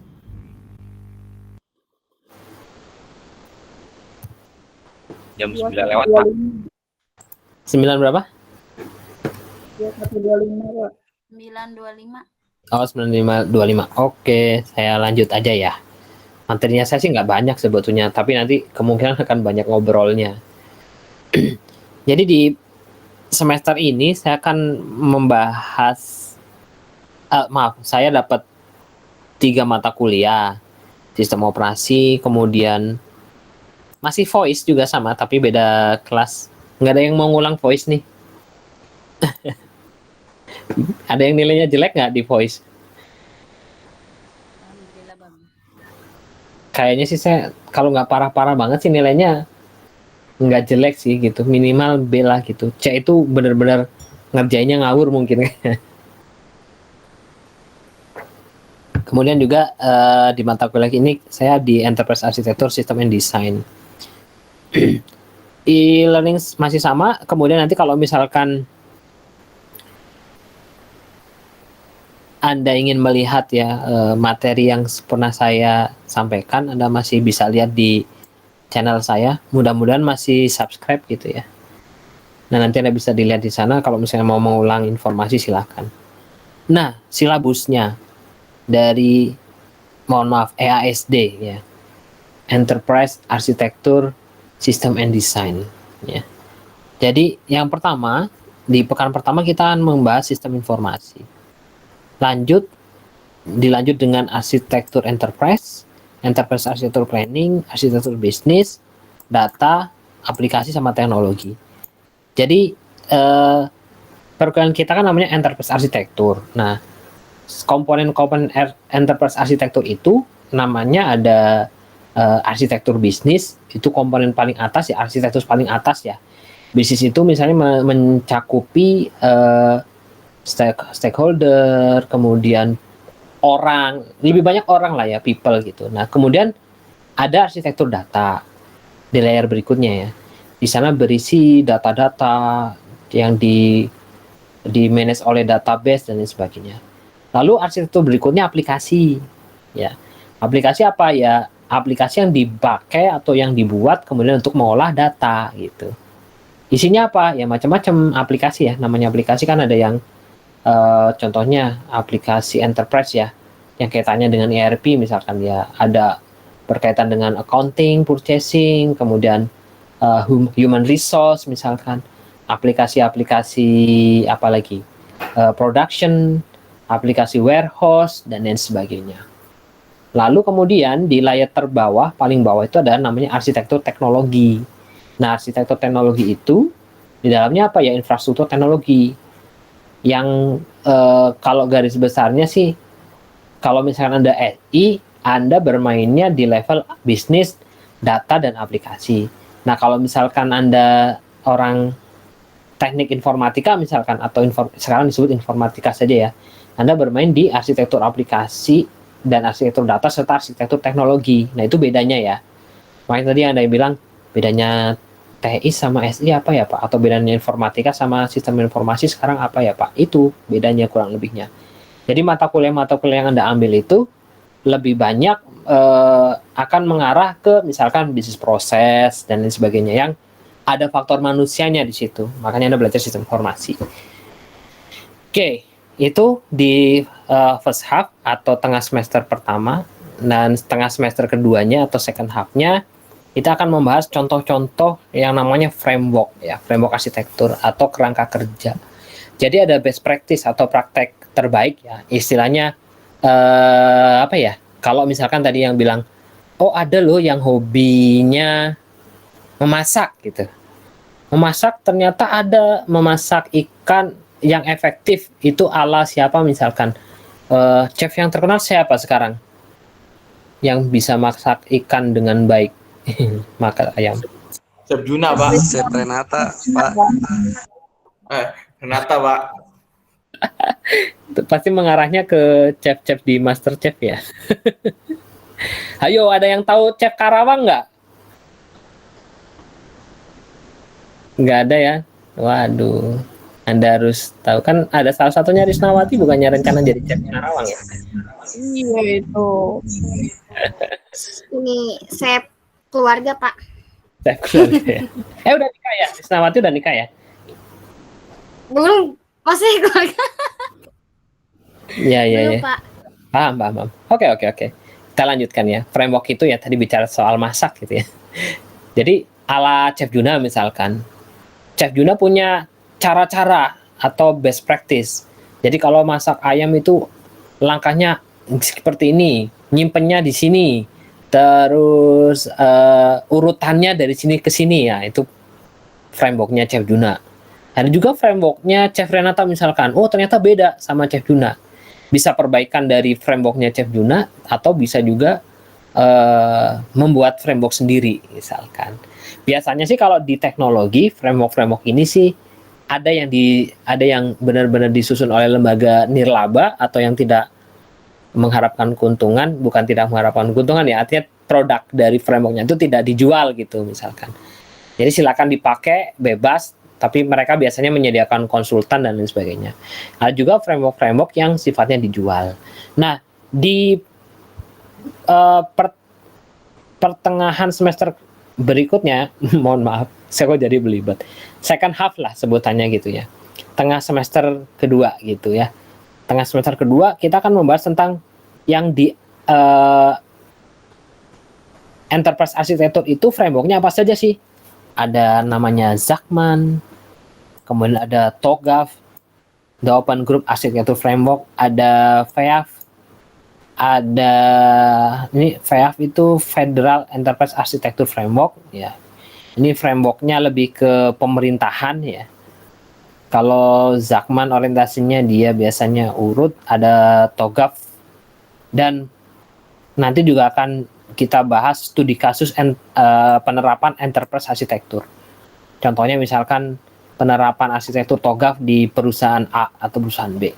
Jam 9 lewat Pak. 9 berapa? 9.25. Oh 9.25. Oke, saya lanjut aja ya. Materinya saya sih nggak banyak sebetulnya, tapi nanti kemungkinan akan banyak ngobrolnya. Jadi di semester ini saya akan membahas, saya dapat 3 mata kuliah, sistem operasi, kemudian masih voice juga sama, tapi beda kelas. Nggak ada yang mau ngulang voice nih. Ada yang nilainya jelek nggak di voice? Kayaknya sih saya kalau nggak parah-parah banget sih nilainya nggak jelek sih gitu, minimal B lah gitu. C itu bener-bener ngerjainnya ngawur mungkin. Kemudian juga di mata kuliah ini saya di Enterprise Architecture System and Design. E-learning masih sama. Kemudian nanti kalau misalkan Anda ingin melihat ya materi yang pernah saya sampaikan, Anda masih bisa lihat di channel saya. Mudah-mudahan masih subscribe gitu ya. Nah nanti Anda bisa dilihat di sana. Kalau misalnya mau mengulang informasi silahkan. Nah silabusnya dari EASD ya, Enterprise Architecture System and Design ya. Jadi yang pertama di pekan pertama kita akan membahas sistem informasi. Dilanjut dengan arsitektur enterprise arsitektur planning, arsitektur bisnis, data, aplikasi sama teknologi. Jadi perkuliahan kita kan namanya enterprise arsitektur. Nah, komponen-komponen enterprise arsitektur itu namanya ada arsitektur bisnis, itu komponen paling atas ya, arsitektur paling atas ya. Bisnis itu misalnya mencakupi stakeholder, kemudian orang, lebih banyak orang lah ya, people gitu. Nah, kemudian ada arsitektur data di layer berikutnya ya. Di sana berisi data-data yang di manage oleh database dan lain sebagainya. Lalu arsitektur berikutnya aplikasi. Ya. Aplikasi apa ya? Aplikasi yang dipakai atau yang dibuat kemudian untuk mengolah data gitu. Isinya apa? Ya macam-macam aplikasi ya. Namanya aplikasi kan ada yang contohnya aplikasi enterprise ya, yang kaitannya dengan ERP misalkan ya, ada berkaitan dengan accounting, purchasing, kemudian human resource misalkan, aplikasi-aplikasi apa lagi, production, aplikasi warehouse dan lain sebagainya. Lalu kemudian di layer terbawah, paling bawah itu ada namanya arsitektur teknologi. Nah, arsitektur teknologi itu di dalamnya apa ya, infrastruktur teknologi yang kalau garis besarnya sih, kalau misalkan Anda SI, Anda bermainnya di level bisnis, data, dan aplikasi. Nah, kalau misalkan Anda orang teknik informatika misalkan, atau sekarang disebut informatika saja ya, Anda bermain di arsitektur aplikasi dan arsitektur data serta arsitektur teknologi. Nah, itu bedanya ya. Makanya tadi Anda bilang bedanya TI sama SI apa ya Pak? Atau bedanya informatika sama sistem informasi sekarang apa ya Pak? Itu bedanya kurang lebihnya. Jadi mata kuliah yang Anda ambil itu lebih banyak akan mengarah ke misalkan bisnis proses dan lain sebagainya yang ada faktor manusianya di situ. Makanya Anda belajar sistem informasi. Oke, itu di first half atau tengah semester pertama, dan tengah semester keduanya atau second half-nya kita akan membahas contoh-contoh yang namanya framework ya, framework arsitektur atau kerangka kerja. Jadi ada best practice atau praktek terbaik ya, istilahnya apa ya? Kalau misalkan tadi yang bilang, oh ada loh yang hobinya memasak gitu. Memasak ternyata ada memasak ikan yang efektif itu ala siapa misalkan? Chef yang terkenal siapa sekarang? Yang bisa masak ikan dengan baik. Makan ayam. Chef Juna, Pak. Chef Renata, Pak. Renata, Pak. Pasti mengarahnya ke chef-chef di MasterChef ya. Ayo, ada yang tahu Chef Karawang nggak? Nggak ada ya? Waduh, Anda harus tahu kan, ada salah satunya Risnawati bukannya rencana jadi Chef Karawang ya? Iya itu. Ini chef keluarga, Pak. Chef keluarga ya. Udah nikah ya? Risnawati udah nikah ya? Belum, masih keluarga. Iya. Belum, Pak. Paham. Oke. Kita lanjutkan ya. Framework itu ya tadi bicara soal masak gitu ya. Jadi ala Chef Juna misalkan, Chef Juna punya cara-cara atau best practice. Jadi kalau masak ayam itu langkahnya seperti ini, nyimpennya di sini, terus urutannya dari sini ke sini ya, itu frameworknya Chef Juna. Ada juga frameworknya Chef Renata misalkan, oh ternyata beda sama Chef Juna. Bisa perbaikan dari frameworknya Chef Juna atau bisa juga membuat framework sendiri misalkan. Biasanya sih kalau di teknologi framework ini sih ada yang benar-benar disusun oleh lembaga nirlaba atau yang tidak mengharapkan keuntungan, bukan tidak mengharapkan keuntungan ya, artinya produk dari frameworknya itu tidak dijual gitu misalkan. Jadi silakan dipakai bebas, tapi mereka biasanya menyediakan konsultan dan lain sebagainya. Ada juga framework yang sifatnya dijual. Nah, di pertengahan semester berikutnya, mohon maaf, saya kok jadi belibet. Second half lah sebutannya gitu ya. Tengah semester kedua gitu ya. Tengah semester kedua kita akan membahas tentang yang di enterprise architecture itu frameworknya apa saja sih? Ada namanya Zachman, kemudian ada TOGAF, The Open Group Architecture Framework, ada FEAF, ada ini FEAF itu Federal Enterprise Architecture Framework ya. Ini frameworknya lebih ke pemerintahan ya. Kalau Zachman orientasinya dia biasanya urut, ada TOGAF, dan nanti juga akan kita bahas studi kasus penerapan enterprise arsitektur. Contohnya misalkan penerapan arsitektur TOGAF di perusahaan A atau perusahaan B.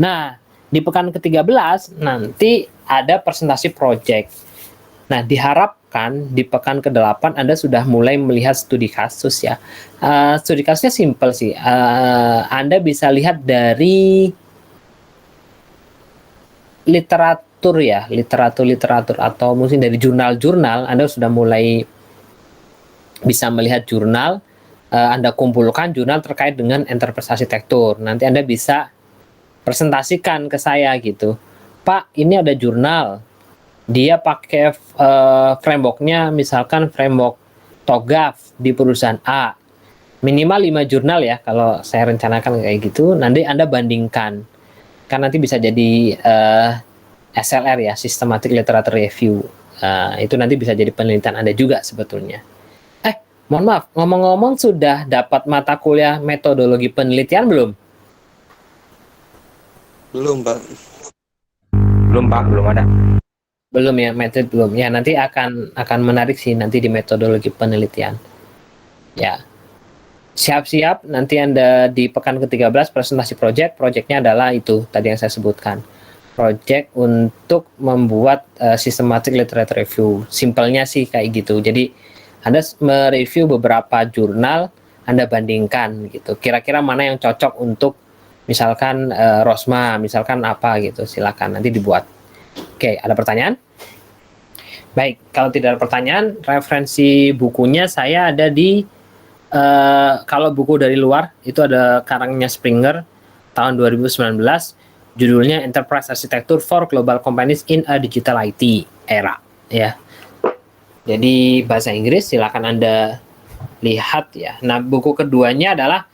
Nah, Di pekan ke-13 nanti ada presentasi project. Nah, diharapkan di pekan ke-8 Anda sudah mulai melihat studi kasus ya. Studi kasusnya simple sih. Anda bisa lihat dari literatur ya, literatur atau mungkin dari jurnal-jurnal. Anda sudah mulai bisa melihat jurnal. Anda kumpulkan jurnal terkait dengan enterprise arsitektur. Nanti Anda bisa presentasikan ke saya gitu. Pak, ini ada jurnal. Dia pakai frameworknya misalkan framework TOGAF di perusahaan A. Minimal 5 jurnal ya kalau saya rencanakan kayak gitu. Nanti Anda bandingkan. Kan nanti bisa jadi SLR ya, Systematic Literature Review. Itu nanti bisa jadi penelitian Anda juga sebetulnya. Mohon maaf, ngomong-ngomong sudah dapat mata kuliah metodologi penelitian belum? Belum, Pak. Belum Pak, belum ada. Belum ya, metode belum. Ya, nanti akan menarik sih nanti di metodologi penelitian. Ya. Siap-siap nanti Anda di pekan ke-13 presentasi project. Projectnya adalah itu tadi yang saya sebutkan. Project untuk membuat systematic literature review. Simpelnya sih kayak gitu. Jadi Anda mereview beberapa jurnal, Anda bandingkan gitu. Kira-kira mana yang cocok untuk misalkan Rosma, misalkan apa gitu. Silakan nanti dibuat. Oke, ada pertanyaan? Baik, kalau tidak ada pertanyaan, referensi bukunya saya ada di kalau buku dari luar itu ada karangnya Springer tahun 2019, judulnya Enterprise Architecture for Global Companies in a Digital IT Era ya. Jadi bahasa Inggris, silakan Anda lihat ya. Nah, buku keduanya adalah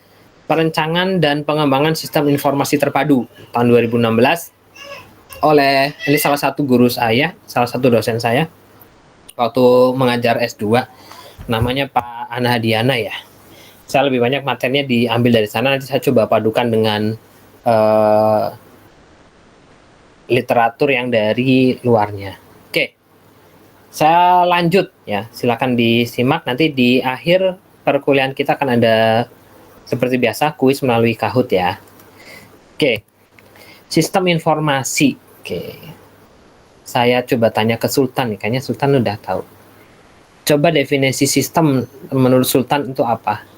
Perencanaan dan Pengembangan Sistem Informasi Terpadu tahun 2016 oleh ini salah satu guru saya, salah satu dosen saya waktu mengajar S2, namanya Pak Ana Hadiana ya. Saya lebih banyak materinya diambil dari sana, nanti saya coba padukan dengan literatur yang dari luarnya. Oke. Saya lanjut ya, silakan disimak. Nanti di akhir perkuliahan kita akan ada seperti biasa kuis melalui Kahoot ya. Oke. Sistem informasi. Oke. Saya coba tanya ke Sultan nih, kayaknya Sultan udah tahu. Coba definisi sistem menurut Sultan itu apa?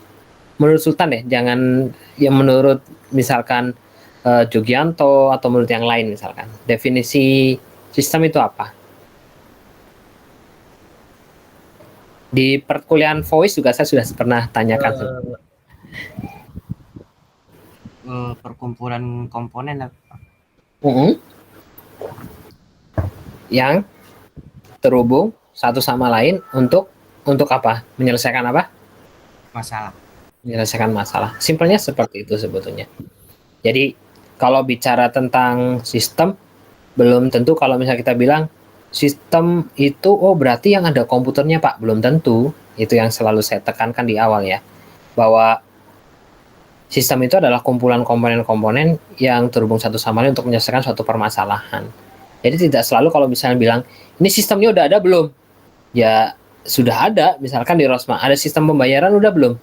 Menurut Sultan deh, jangan yang menurut misalkan Jogianto atau menurut yang lain misalkan. Definisi sistem itu apa? Di perkuliahan voice juga saya sudah pernah tanyakan. Perkumpulan komponen yang terhubung satu sama lain untuk apa? Menyelesaikan apa? masalah. Menyelesaikan masalah. Simpelnya seperti itu sebetulnya. Jadi kalau bicara tentang sistem, belum tentu kalau misalnya kita bilang sistem itu, oh berarti yang ada komputernya Pak, belum tentu. Itu yang selalu saya tekankan di awal ya, bahwa sistem itu adalah kumpulan komponen-komponen yang terhubung satu sama lain untuk menyelesaikan suatu permasalahan. Jadi tidak selalu kalau misalnya bilang, ini sistemnya udah ada belum? Ya sudah ada, misalkan di Rosma, ada sistem pembayaran udah belum?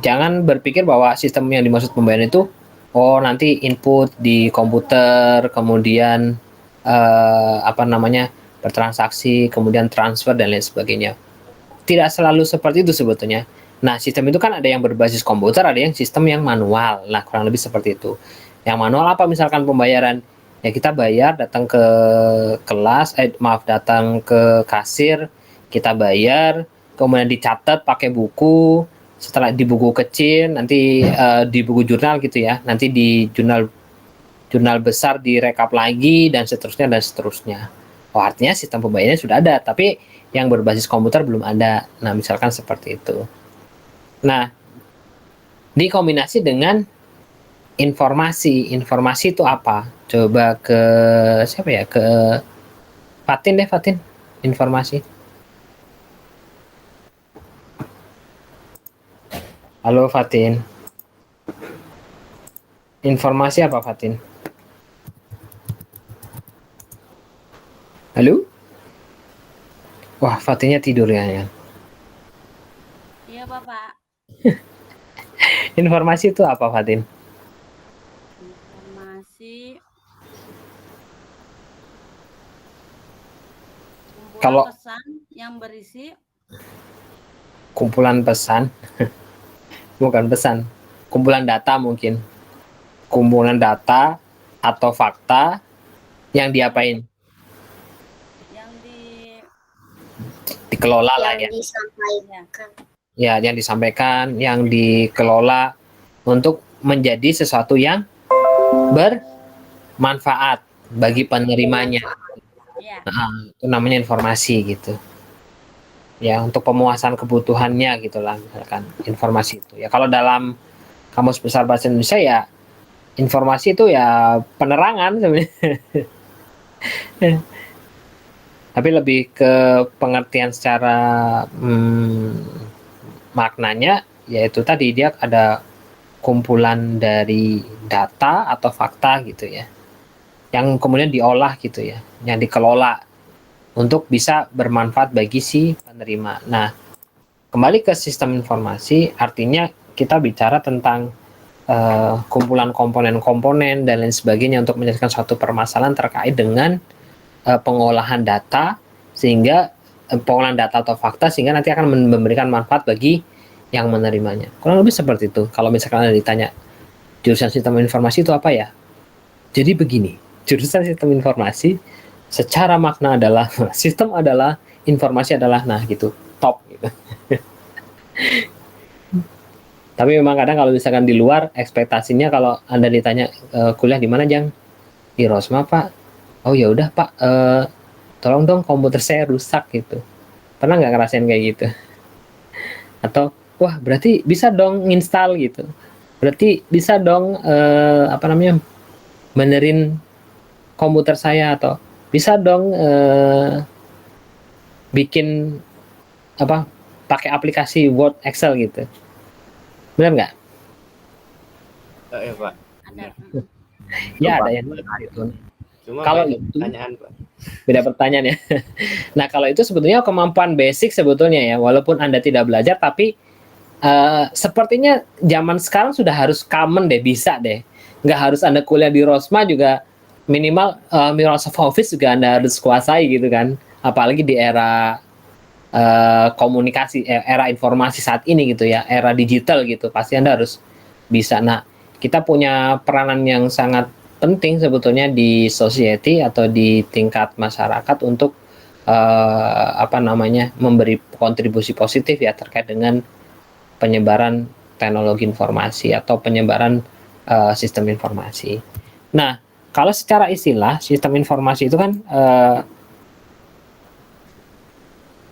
Jangan berpikir bahwa sistem yang dimaksud pembayaran itu, oh nanti input di komputer, kemudian bertransaksi, kemudian transfer dan lain sebagainya. Tidak selalu seperti itu sebetulnya. Nah, sistem itu kan ada yang berbasis komputer, ada yang sistem yang manual. Nah, kurang lebih seperti itu. Yang manual apa misalkan pembayaran? Ya kita bayar, datang ke kelas, datang ke kasir, kita bayar, kemudian dicatat pakai buku, setelah di buku kecil, nanti di buku jurnal gitu ya, nanti di jurnal besar direkap lagi dan seterusnya. Oh, artinya sistem pembayarannya sudah ada, tapi yang berbasis komputer belum ada. Nah, misalkan seperti itu. Nah, dikombinasi dengan informasi itu apa? Coba ke siapa ya? Ke Fatin deh, Fatin. Informasi. Halo Fatin. Informasi apa Fatin? Halo? Wah, Fatinnya tidur ya. Iya, Bapak. Informasi itu apa, Fatin? Informasi Kalau pesan yang berisi kumpulan pesan, bukan pesan, kumpulan data mungkin, kumpulan data atau fakta yang diapain, yang dikelola lah ya. disampaikan. Ya, yang disampaikan, yang dikelola untuk menjadi sesuatu yang bermanfaat bagi penerimanya. Nah, itu namanya informasi gitu. Ya, untuk pemuasan kebutuhannya gitulah misalkan informasi itu. Ya, kalau dalam Kamus Besar Bahasa Indonesia ya informasi itu ya penerangan sebenarnya. Tapi lebih ke pengertian secara maknanya yaitu tadi dia ada kumpulan dari data atau fakta gitu ya, yang kemudian diolah gitu ya, yang dikelola untuk bisa bermanfaat bagi si penerima. Nah, kembali ke sistem informasi, artinya kita bicara tentang kumpulan komponen-komponen dan lain sebagainya untuk menyelesaikan suatu permasalahan terkait dengan pengolahan data, sehingga pengolahan data atau fakta sehingga nanti akan memberikan manfaat bagi yang menerimanya. Kurang lebih seperti itu. Kalau misalkan Anda ditanya jurusan sistem informasi itu apa ya? Jadi begini, jurusan sistem informasi secara makna adalah sistem adalah informasi adalah nah gitu, top gitu. Tapi memang kadang kalau misalkan di luar ekspektasinya kalau Anda ditanya kuliah di mana Jang? Di Rosma Pak. Oh ya udah Pak, tolong dong komputer saya rusak gitu. Pernah nggak ngerasain kayak gitu? Atau wah berarti bisa dong install gitu. Berarti bisa dong benerin komputer saya, atau bisa dong bikin pakai aplikasi Word, Excel gitu. Benar nggak? Ya Pak. Ya ada yang gitu. Cuma kalau beda itu pertanyaan Pak. beda pertanyaan ya. Nah kalau itu sebetulnya kemampuan basic sebetulnya ya, walaupun Anda tidak belajar, tapi sepertinya zaman sekarang sudah harus common deh, bisa deh. Nggak harus Anda kuliah di Rosma juga, minimal Microsoft Office juga Anda harus kuasai gitu kan. Apalagi di era komunikasi, era informasi saat ini gitu ya, era digital gitu, pasti Anda harus bisa. Nah, kita punya peranan yang sangat penting sebetulnya di society atau di tingkat masyarakat untuk memberi kontribusi positif ya terkait dengan penyebaran teknologi informasi atau penyebaran sistem informasi. Nah, kalau secara istilah sistem informasi itu kan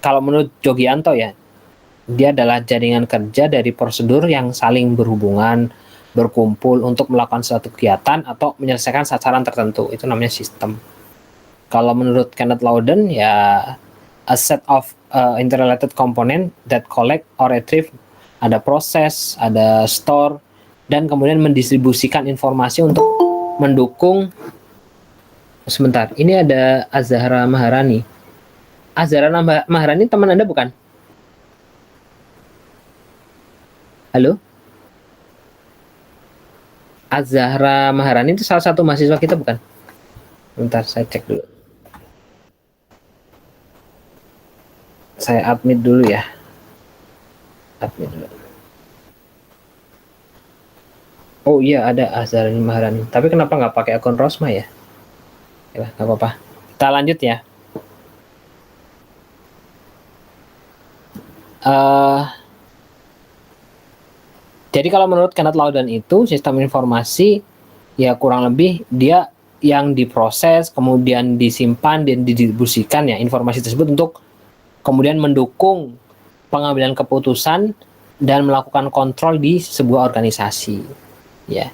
kalau menurut Jogianto ya, dia adalah jaringan kerja dari prosedur yang saling berhubungan, berkumpul untuk melakukan suatu kegiatan atau menyelesaikan sasaran tertentu. Itu namanya sistem. Kalau menurut Kenneth Loudon ya, a set of interrelated component that collect or retrieve, ada proses, ada store, dan kemudian mendistribusikan informasi untuk mendukung. Sebentar, ini ada Azhara Maharani. Azhara Maharani teman Anda bukan? Halo? Azhara Maharani itu salah satu mahasiswa kita bukan? Bentar, saya cek dulu. Saya admit dulu ya. Admit dulu. Oh iya, ada Azhara Maharani. Tapi kenapa nggak pakai akun Rosma ya? Ya, nggak apa-apa. Kita lanjut ya. Jadi kalau menurut Kenneth Loudon itu sistem informasi ya kurang lebih dia yang diproses, kemudian disimpan dan didistribusikan ya informasi tersebut untuk kemudian mendukung pengambilan keputusan dan melakukan kontrol di sebuah organisasi. Ya.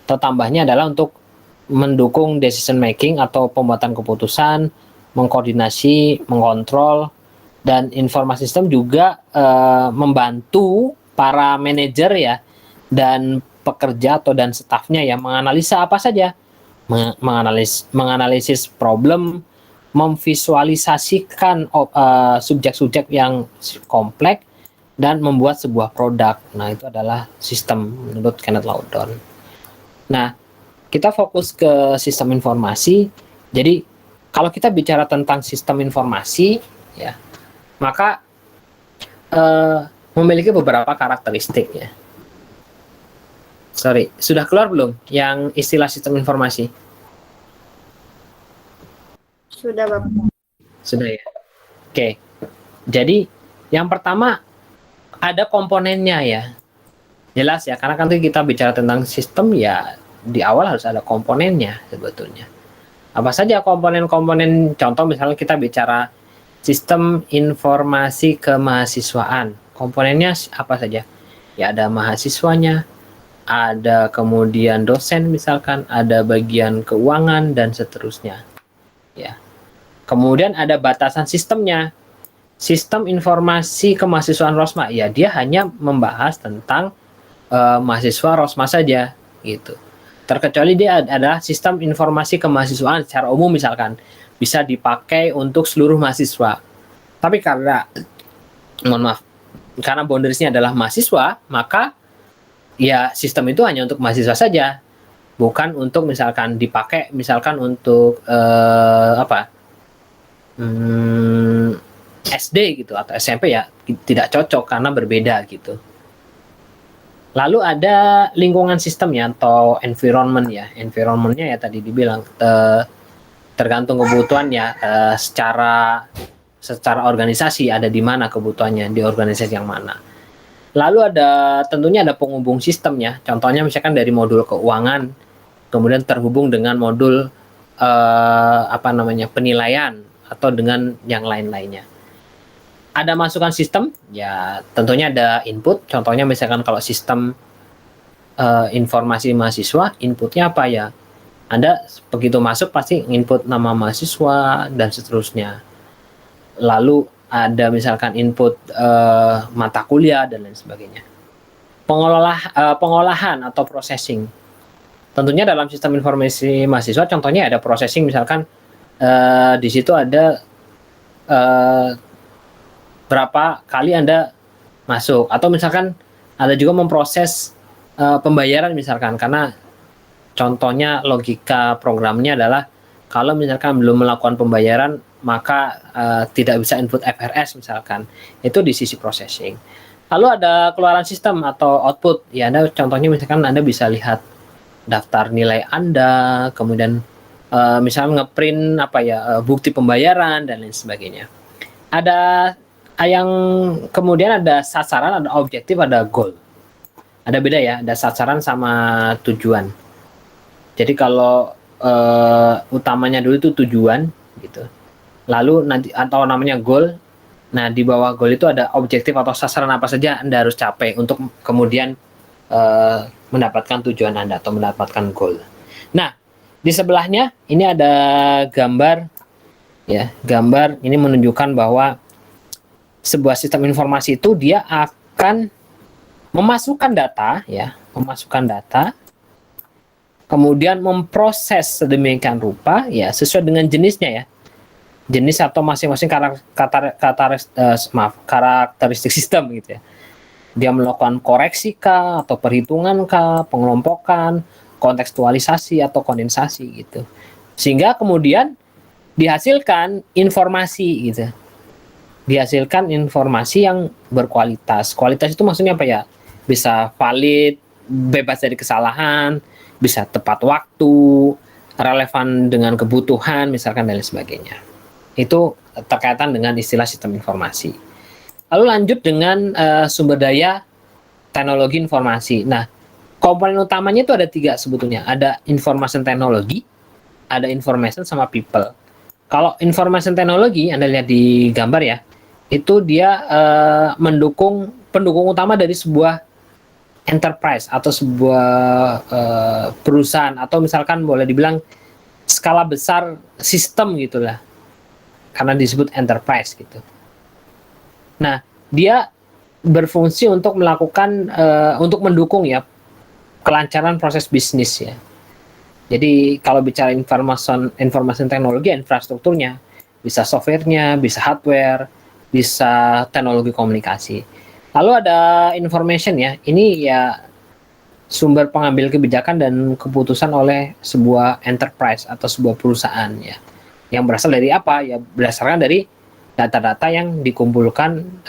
Atau tambahnya adalah untuk mendukung decision making atau pembuatan keputusan, mengkoordinasi, mengontrol, dan informasi sistem juga membantu para manajer ya dan pekerja atau dan stafnya ya menganalisa apa saja, menganalisis problem, memvisualisasikan subjek-subjek yang kompleks dan membuat sebuah produk. Nah, itu adalah sistem menurut Kenneth Loudon. Nah, kita fokus ke sistem informasi. Jadi, kalau kita bicara tentang sistem informasi, ya. Maka memiliki beberapa karakteristik ya. Sorry, sudah keluar belum yang istilah sistem informasi? Sudah, Bapak. Sudah ya. Oke. Jadi yang pertama ada komponennya ya. Jelas ya, karena kan kita bicara tentang sistem ya di awal harus ada komponennya sebetulnya. Apa saja komponen-komponen? Contoh misalnya kita bicara sistem informasi kemahasiswaan. Komponennya apa saja? Ya ada mahasiswanya, ada kemudian dosen misalkan, ada bagian keuangan dan seterusnya. Ya. Kemudian ada batasan sistemnya. Sistem informasi kemahasiswaan Rosma, ya dia hanya membahas tentang mahasiswa Rosma saja gitu. Terkecuali dia adalah sistem informasi kemahasiswaan secara umum misalkan bisa dipakai untuk seluruh mahasiswa. Tapi karena karena boundariesnya adalah mahasiswa, maka ya sistem itu hanya untuk mahasiswa saja, bukan untuk misalkan dipakai misalkan untuk SD gitu atau SMP ya tidak cocok karena berbeda gitu. Lalu ada lingkungan sistemnya atau environment ya. Environmentnya ya tadi dibilang tergantung kebutuhan ya secara organisasi ada di mana kebutuhannya, di organisasi yang mana. Lalu tentunya ada penghubung sistemnya. Contohnya misalkan dari modul keuangan kemudian terhubung dengan modul penilaian atau dengan yang lain-lainnya. Ada masukan sistem, ya tentunya ada input. Contohnya misalkan kalau sistem informasi mahasiswa, inputnya apa ya? Anda begitu masuk pasti input nama mahasiswa dan seterusnya. Lalu ada misalkan input mata kuliah dan lain sebagainya. Pengolahan atau processing. Tentunya dalam sistem informasi mahasiswa, contohnya ada processing misalkan di situ ada berapa kali Anda masuk, atau misalkan ada juga memproses pembayaran misalkan, karena contohnya logika programnya adalah kalau misalkan belum melakukan pembayaran maka tidak bisa input FRS misalkan, itu di sisi processing. Lalu ada keluaran sistem atau output, ya Anda contohnya misalkan Anda bisa lihat daftar nilai Anda, kemudian misalnya ngeprint bukti pembayaran dan lain sebagainya. Ada yang kemudian ada sasaran, ada objektif, ada goal. Ada beda ya, ada sasaran sama tujuan. Jadi kalau utamanya dulu itu tujuan gitu. Lalu nanti atau namanya goal. Nah, di bawah goal itu ada objektif atau sasaran apa saja Anda harus capai untuk kemudian mendapatkan tujuan Anda atau mendapatkan goal. Nah, di sebelahnya ini ada gambar ya. Gambar ini menunjukkan bahwa sebuah sistem informasi itu dia akan memasukkan data ya, kemudian memproses sedemikian rupa ya sesuai dengan jenisnya ya. Jenis atau masing-masing karakteristik sistem gitu ya. Dia melakukan koreksi kah atau perhitungan kah, pengelompokan, kontekstualisasi atau kondensasi gitu. Sehingga kemudian dihasilkan informasi gitu. Dihasilkan informasi yang berkualitas. Kualitas itu maksudnya apa ya? Bisa valid, bebas dari kesalahan, bisa tepat waktu, relevan dengan kebutuhan, misalkan dan lain sebagainya. Itu terkaitan dengan istilah sistem informasi. Lalu lanjut dengan sumber daya teknologi informasi. Nah, komponen utamanya itu ada 3 sebetulnya. Ada information technology, ada information sama people. Kalau information technology, Anda lihat di gambar ya, itu dia pendukung utama dari sebuah enterprise atau sebuah perusahaan, atau misalkan boleh dibilang skala besar sistem gitulah, karena disebut enterprise gitu. Nah, dia berfungsi untuk melakukan untuk mendukung ya kelancaran proses bisnis ya. Jadi kalau bicara information teknologi, infrastrukturnya bisa softwarenya, bisa hardware, bisa teknologi komunikasi. Lalu ada information ya, ini ya sumber pengambil kebijakan dan keputusan oleh sebuah enterprise atau sebuah perusahaan ya. Yang berasal dari apa? Ya berdasarkan dari data-data yang dikumpulkan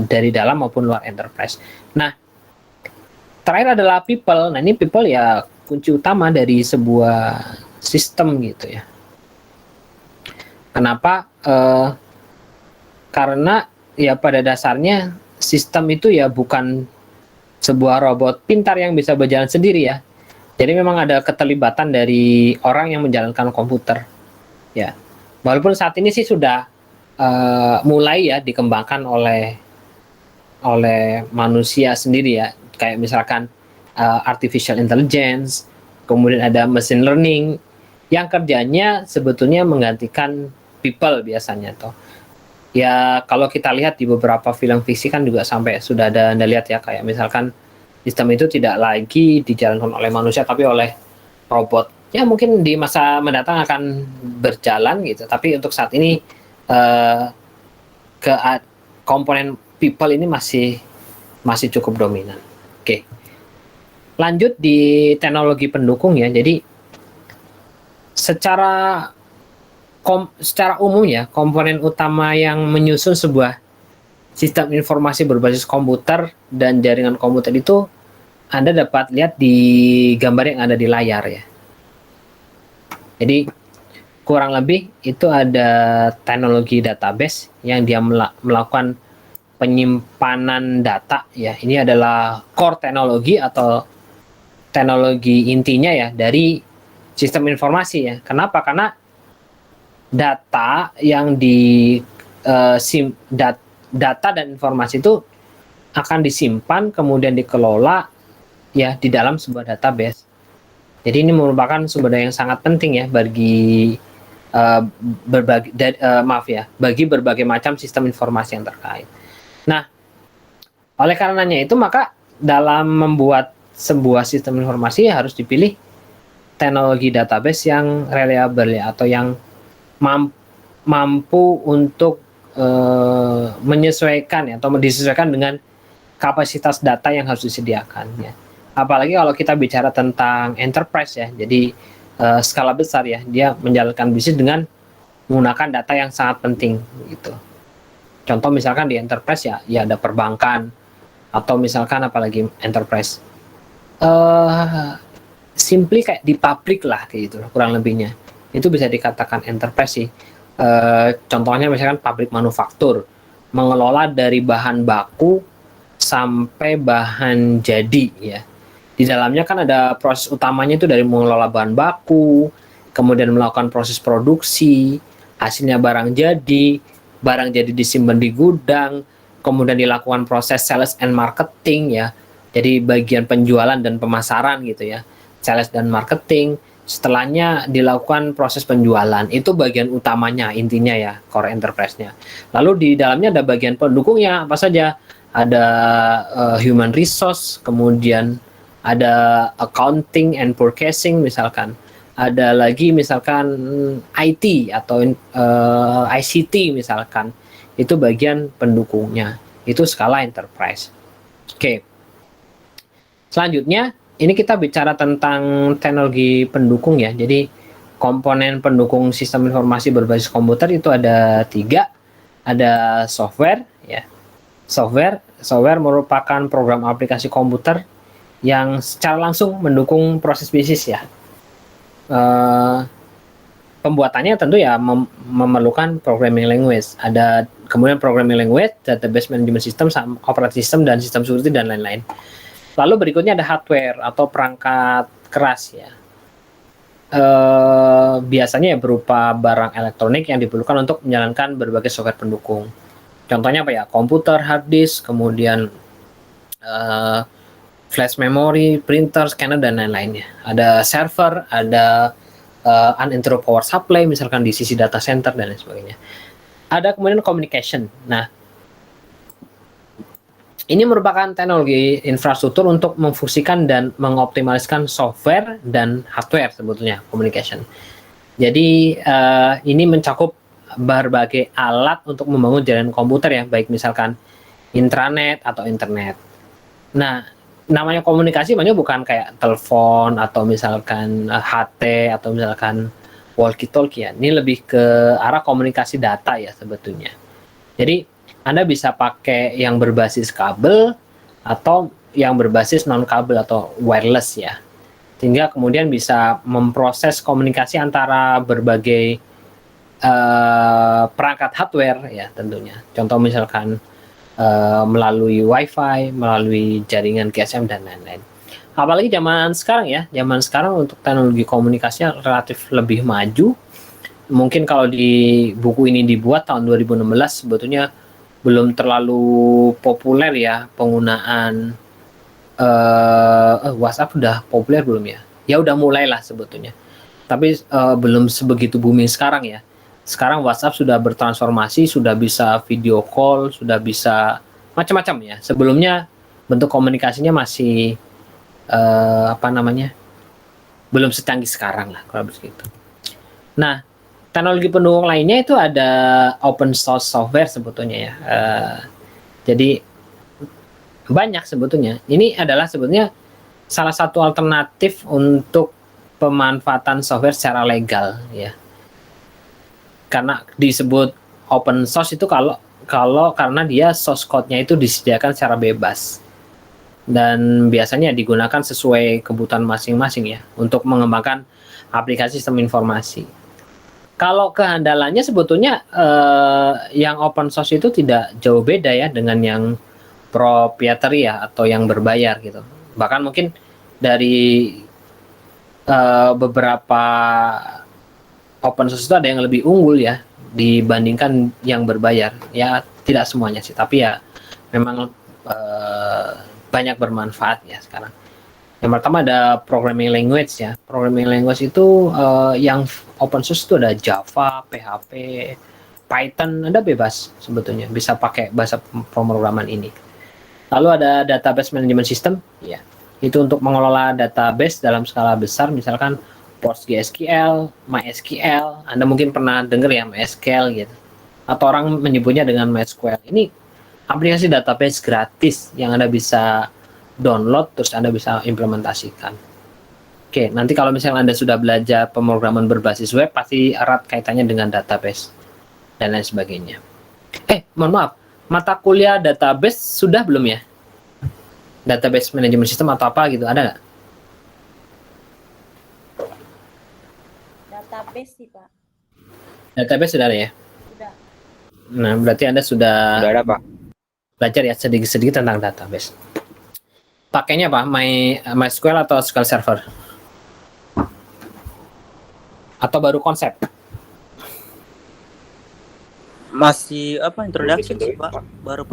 dari dalam maupun luar enterprise. Nah, terakhir adalah people. Nah, ini people ya kunci utama dari sebuah sistem gitu ya. Kenapa? Karena ya pada dasarnya sistem itu ya bukan sebuah robot pintar yang bisa berjalan sendiri ya. Jadi memang ada keterlibatan dari orang yang menjalankan komputer. Ya, walaupun saat ini sih sudah mulai ya dikembangkan oleh manusia sendiri ya, kayak misalkan artificial intelligence, kemudian ada machine learning yang kerjanya sebetulnya menggantikan people biasanya toh. Ya kalau kita lihat di beberapa film fiksi kan juga sampai sudah ada Anda lihat ya, kayak misalkan sistem itu tidak lagi dijalankan oleh manusia tapi oleh robot. Ya mungkin di masa mendatang akan berjalan gitu, tapi untuk saat ini komponen people ini masih cukup dominan. Oke. Lanjut di teknologi pendukung ya. Jadi secara umum ya, komponen utama yang menyusun sebuah sistem informasi berbasis komputer dan jaringan komputer itu Anda dapat lihat di gambar yang ada di layar ya. Jadi kurang lebih itu ada teknologi database yang dia melakukan penyimpanan data ya. Ini adalah core teknologi atau teknologi intinya ya dari sistem informasi ya. Kenapa? Karena data yang data dan informasi itu akan disimpan kemudian dikelola ya di dalam sebuah database. Jadi ini merupakan sumber daya yang sangat penting ya bagi bagi berbagai macam sistem informasi yang terkait. Nah, oleh karenanya itu maka dalam membuat sebuah sistem informasi harus dipilih teknologi database yang reliable ya, atau yang mampu untuk menyesuaikan ya, atau disesuaikan dengan kapasitas data yang harus disediakan ya. Apalagi kalau kita bicara tentang enterprise ya, jadi skala besar ya, dia menjalankan bisnis dengan menggunakan data yang sangat penting gitu. Contoh misalkan di enterprise ya ada perbankan, atau misalkan apalagi enterprise simply kayak di pabrik lah kayak gitu kurang lebihnya. Itu bisa dikatakan enterprise sih. Contohnya misalkan pabrik manufaktur, mengelola dari bahan baku sampai bahan jadi ya. Di dalamnya kan ada proses utamanya itu dari mengelola bahan baku, kemudian melakukan proses produksi, hasilnya barang jadi disimpan di gudang, kemudian dilakukan proses sales and marketing ya. Jadi bagian penjualan dan pemasaran gitu ya. Sales dan marketing, setelahnya dilakukan proses penjualan. Itu bagian utamanya, intinya ya, core enterprise-nya. Lalu di dalamnya ada bagian pendukungnya, apa saja? Ada human resource, kemudian ada accounting and purchasing misalkan. Ada lagi misalkan IT atau ICT misalkan. Itu bagian pendukungnya. Itu skala enterprise. Oke. Selanjutnya, ini kita bicara tentang teknologi pendukung ya. Jadi komponen pendukung sistem informasi berbasis komputer itu ada 3. Ada software ya. Software merupakan program aplikasi komputer yang secara langsung mendukung proses bisnis ya. Pembuatannya tentu ya memerlukan programming language. Ada kemudian programming language, database management system, operating system, dan sistem security dan lain-lain. Lalu berikutnya ada hardware atau perangkat keras ya. Biasanya ya berupa barang elektronik yang diperlukan untuk menjalankan berbagai software pendukung. Contohnya apa ya? Komputer, hard disk, kemudian flash memory, printer, scanner, dan lain-lainnya. Ada server, ada uninterrupted power supply, misalkan di sisi data center, dan lain sebagainya. Ada kemudian communication. Nah, ini merupakan teknologi infrastruktur untuk memfungsikan dan mengoptimaliskan software dan hardware sebetulnya, communication. Jadi, ini mencakup berbagai alat untuk membangun jaringan komputer ya, baik misalkan intranet atau internet. Nah, namanya komunikasi makanya bukan kayak telepon atau misalkan HT atau misalkan walkie talkie ya. Ini lebih ke arah komunikasi data ya sebetulnya. Jadi Anda bisa pakai yang berbasis kabel atau yang berbasis non kabel atau wireless ya. Sehingga kemudian bisa memproses komunikasi antara berbagai perangkat hardware ya tentunya. Contoh misalkan melalui WiFi, melalui jaringan GSM dan lain-lain. Apalagi zaman sekarang ya, zaman sekarang untuk teknologi komunikasinya relatif lebih maju. Mungkin kalau di buku ini dibuat tahun 2016 sebetulnya belum terlalu populer ya penggunaan WhatsApp. Udah populer belum ya? Ya udah mulailah sebetulnya. Tapi belum sebegitu booming sekarang ya. Sekarang WhatsApp sudah bertransformasi, sudah bisa video call, sudah bisa macam-macam ya. Sebelumnya bentuk komunikasinya masih belum secanggih sekarang lah kalau begitu. Nah, teknologi pendukung lainnya itu ada open source software sebetulnya ya. Jadi banyak sebetulnya. Ini adalah sebetulnya salah satu alternatif untuk pemanfaatan software secara legal ya. Karena disebut open source itu kalau karena dia source code-nya itu disediakan secara bebas. Dan biasanya digunakan sesuai kebutuhan masing-masing ya untuk mengembangkan aplikasi sistem informasi. Kalau kehandalannya sebetulnya yang open source itu tidak jauh beda ya dengan yang proprietary ya atau yang berbayar gitu. Bahkan mungkin dari beberapa open source itu ada yang lebih unggul ya dibandingkan yang berbayar. Ya tidak semuanya sih, tapi ya memang banyak bermanfaat ya sekarang. Yang pertama ada programming language ya. Programming language itu yang open source itu ada Java, PHP, Python, Anda bebas sebetulnya bisa pakai bahasa pemrograman ini. Lalu ada database management system, ya. Itu untuk mengelola database dalam skala besar, misalkan PostgreSQL, MySQL. Anda mungkin pernah dengar ya MySQL gitu. Atau orang menyebutnya dengan MySQL. Ini aplikasi database gratis yang Anda bisa download terus Anda bisa implementasikan. Oke, nanti kalau misalnya Anda sudah belajar pemrograman berbasis web pasti erat kaitannya dengan database dan lain sebagainya. Mohon maaf, mata kuliah database sudah belum ya? Database management system atau apa gitu, ada nggak? Database sih, Pak. Database sudah ada ya? Sudah. Nah, berarti Anda sudah ada, Pak. Belajar ya sedikit-sedikit tentang database. Pakainya apa? MySQL atau SQL Server? Atau baru konsep? Masih introduction sih Pak, baru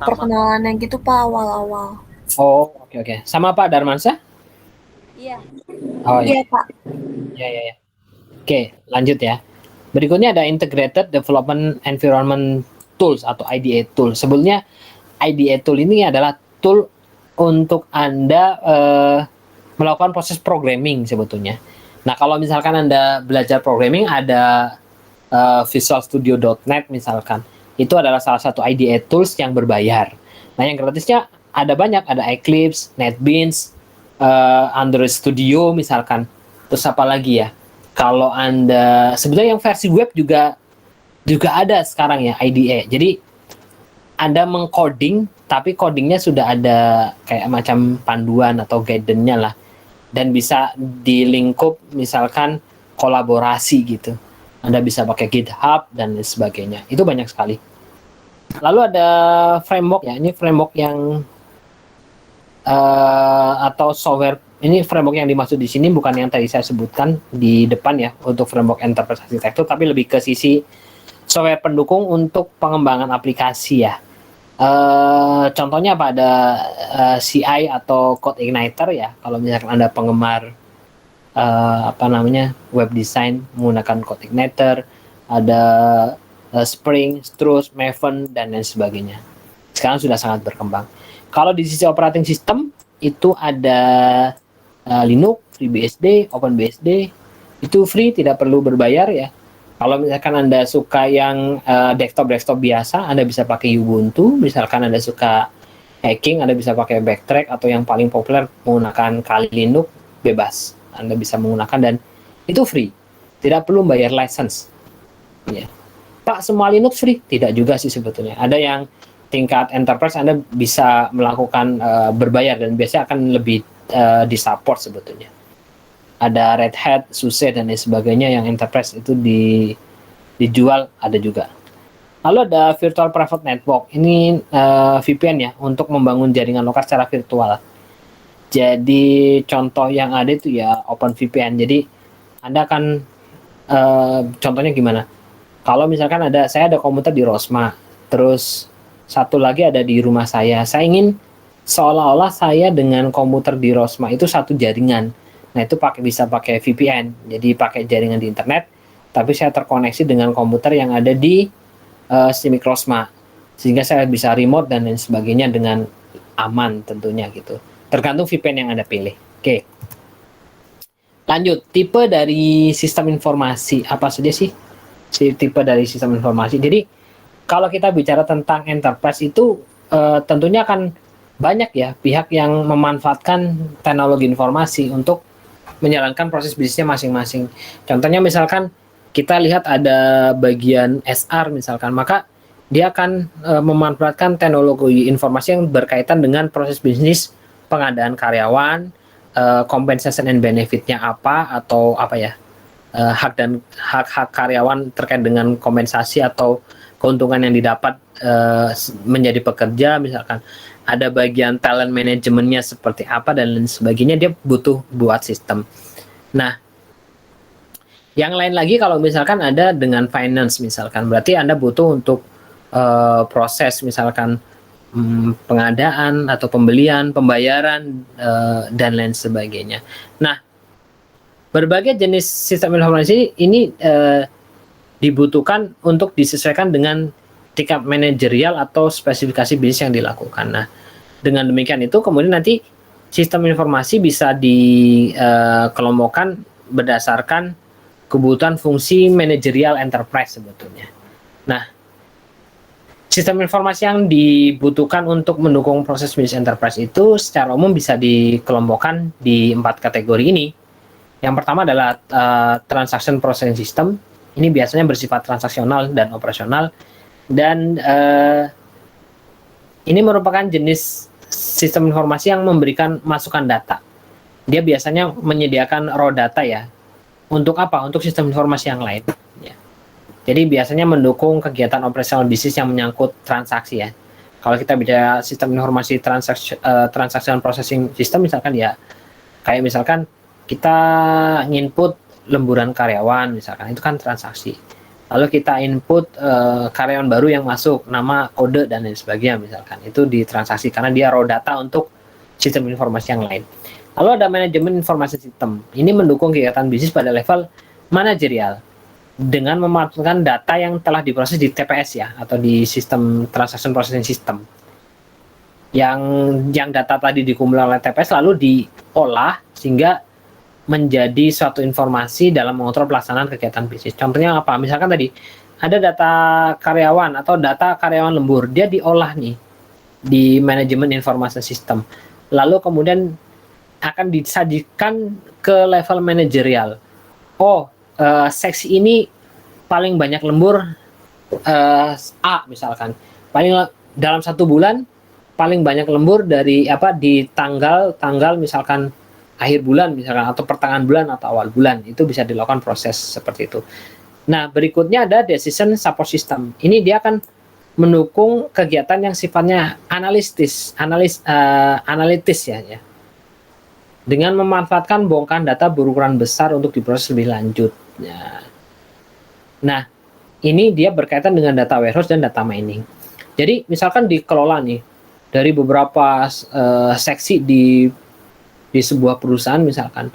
perkenalan yang gitu Pak awal-awal. Oh, oke. Sama Pak Darmansyah? Iya. Oh Iya Pak. Ya. Oke, lanjut ya. Berikutnya ada Integrated Development Environment Tools atau IDE tool. Sebetulnya IDE tool ini adalah tool untuk Anda melakukan proses programming sebetulnya. Nah, kalau misalkan Anda belajar programming ada visualstudio.net misalkan. Itu adalah salah satu IDE tools yang berbayar. Nah, yang gratisnya ada banyak, ada Eclipse, NetBeans, Android Studio misalkan. Terus apa lagi ya? Kalau Anda sebetulnya yang versi web juga ada sekarang ya IDE. Jadi Anda mengcoding, tapi codingnya sudah ada kayak macam panduan atau guidance-nya lah. Dan bisa dilingkup misalkan kolaborasi gitu. Anda bisa pakai GitHub dan lain sebagainya. Itu banyak sekali. Lalu ada framework ya. Ini framework yang atau software. Ini framework yang dimaksud di sini bukan yang tadi saya sebutkan di depan ya untuk framework enterprise architecture, tapi lebih ke sisi software pendukung untuk pengembangan aplikasi ya. Contohnya pada CI atau Code Igniter ya. Kalau misalkan Anda penggemar web design menggunakan Code Igniter, ada Spring, Struts, Maven dan lain sebagainya. Sekarang sudah sangat berkembang. Kalau di sisi operating system itu ada Linux, FreeBSD, OpenBSD, itu free, tidak perlu berbayar ya. Kalau misalkan Anda suka yang desktop biasa, Anda bisa pakai Ubuntu. Misalkan Anda suka hacking, Anda bisa pakai Backtrack, atau yang paling populer menggunakan Kali Linux, bebas. Anda bisa menggunakan dan itu free. Tidak perlu bayar license. Ya. Pak, semua Linux free? Tidak juga sih sebetulnya. Ada yang tingkat enterprise Anda bisa melakukan berbayar dan biasanya akan lebih disupport sebetulnya. Ada Red Hat, SUSE dan lain sebagainya yang enterprise itu dijual ada juga. Lalu ada virtual private network. Ini VPN ya untuk membangun jaringan lokal secara virtual. Jadi contoh yang ada itu ya OpenVPN. Jadi Anda akan contohnya gimana? Kalau misalkan saya ada komputer di Rosma, terus satu lagi ada di rumah saya ingin seolah-olah saya dengan komputer di Rosma itu satu jaringan. Nah itu bisa pakai VPN, jadi pakai jaringan di internet, tapi saya terkoneksi dengan komputer yang ada di SIMIK Rosma, sehingga saya bisa remote dan lain sebagainya dengan aman tentunya gitu. Tergantung VPN yang Anda pilih. Oke. Lanjut, tipe dari sistem informasi apa saja sih? Tipe dari sistem informasi. Jadi kalau kita bicara tentang enterprise itu tentunya akan banyak ya pihak yang memanfaatkan teknologi informasi untuk menjalankan proses bisnisnya masing-masing. Contohnya misalkan kita lihat ada bagian SR misalkan, maka dia akan memanfaatkan teknologi informasi yang berkaitan dengan proses bisnis pengadaan karyawan, compensation and benefit-nya apa atau apa ya, hak karyawan terkait dengan kompensasi atau keuntungan yang didapat menjadi pekerja misalkan. Ada bagian talent manajemennya seperti apa dan lain sebagainya, dia butuh buat sistem. Nah, yang lain lagi kalau misalkan ada dengan finance misalkan, berarti Anda butuh untuk proses misalkan pengadaan atau pembelian, pembayaran dan lain sebagainya. Nah, berbagai jenis sistem informasi ini dibutuhkan untuk disesuaikan dengan tingkat manajerial atau spesifikasi bisnis yang dilakukan. Nah, dengan demikian itu kemudian nanti sistem informasi bisa dikelompokkan berdasarkan kebutuhan fungsi manajerial enterprise sebetulnya. Nah, sistem informasi yang dibutuhkan untuk mendukung proses bisnis enterprise itu secara umum bisa dikelompokkan di 4 kategori ini. Yang pertama adalah transaction processing system. Ini biasanya bersifat transaksional dan operasional. Dan ini merupakan jenis sistem informasi yang memberikan masukan data. Dia biasanya menyediakan raw data ya. Untuk apa? Untuk sistem informasi yang lain. Ya. Jadi biasanya mendukung kegiatan operasional bisnis yang menyangkut transaksi ya. Kalau kita bicara sistem informasi transaction processing system misalkan ya, kayak misalkan kita nginput lemburan karyawan misalkan, itu kan transaksi. Lalu kita input karyawan baru yang masuk, nama, kode, dan lain sebagainya misalkan. Itu ditransaksi karena dia raw data untuk sistem informasi yang lain. Lalu ada manajemen informasi sistem. Ini mendukung kegiatan bisnis pada level manajerial dengan memanfaatkan data yang telah diproses di TPS ya, atau di sistem transaction processing system. Yang data tadi dikumpulkan oleh TPS lalu diolah sehingga menjadi suatu informasi dalam mengontrol pelaksanaan kegiatan bisnis. Contohnya apa? Misalkan tadi ada data karyawan atau data karyawan lembur, dia diolah nih di manajemen informasi sistem. Lalu kemudian akan disajikan ke level manajerial. Oh, seksi ini paling banyak lembur A misalkan. Dalam 1 bulan paling banyak lembur dari di tanggal misalkan akhir bulan misalkan, atau pertengahan bulan atau awal bulan. Itu bisa dilakukan proses seperti itu. Nah, berikutnya ada decision support system. Ini dia akan mendukung kegiatan yang sifatnya analitis ya. Dengan memanfaatkan bongkahan data berukuran besar untuk diproses lebih lanjut. Ya. Nah, ini dia berkaitan dengan data warehouse dan data mining. Jadi, misalkan dikelola nih dari beberapa seksi di sebuah perusahaan misalkan,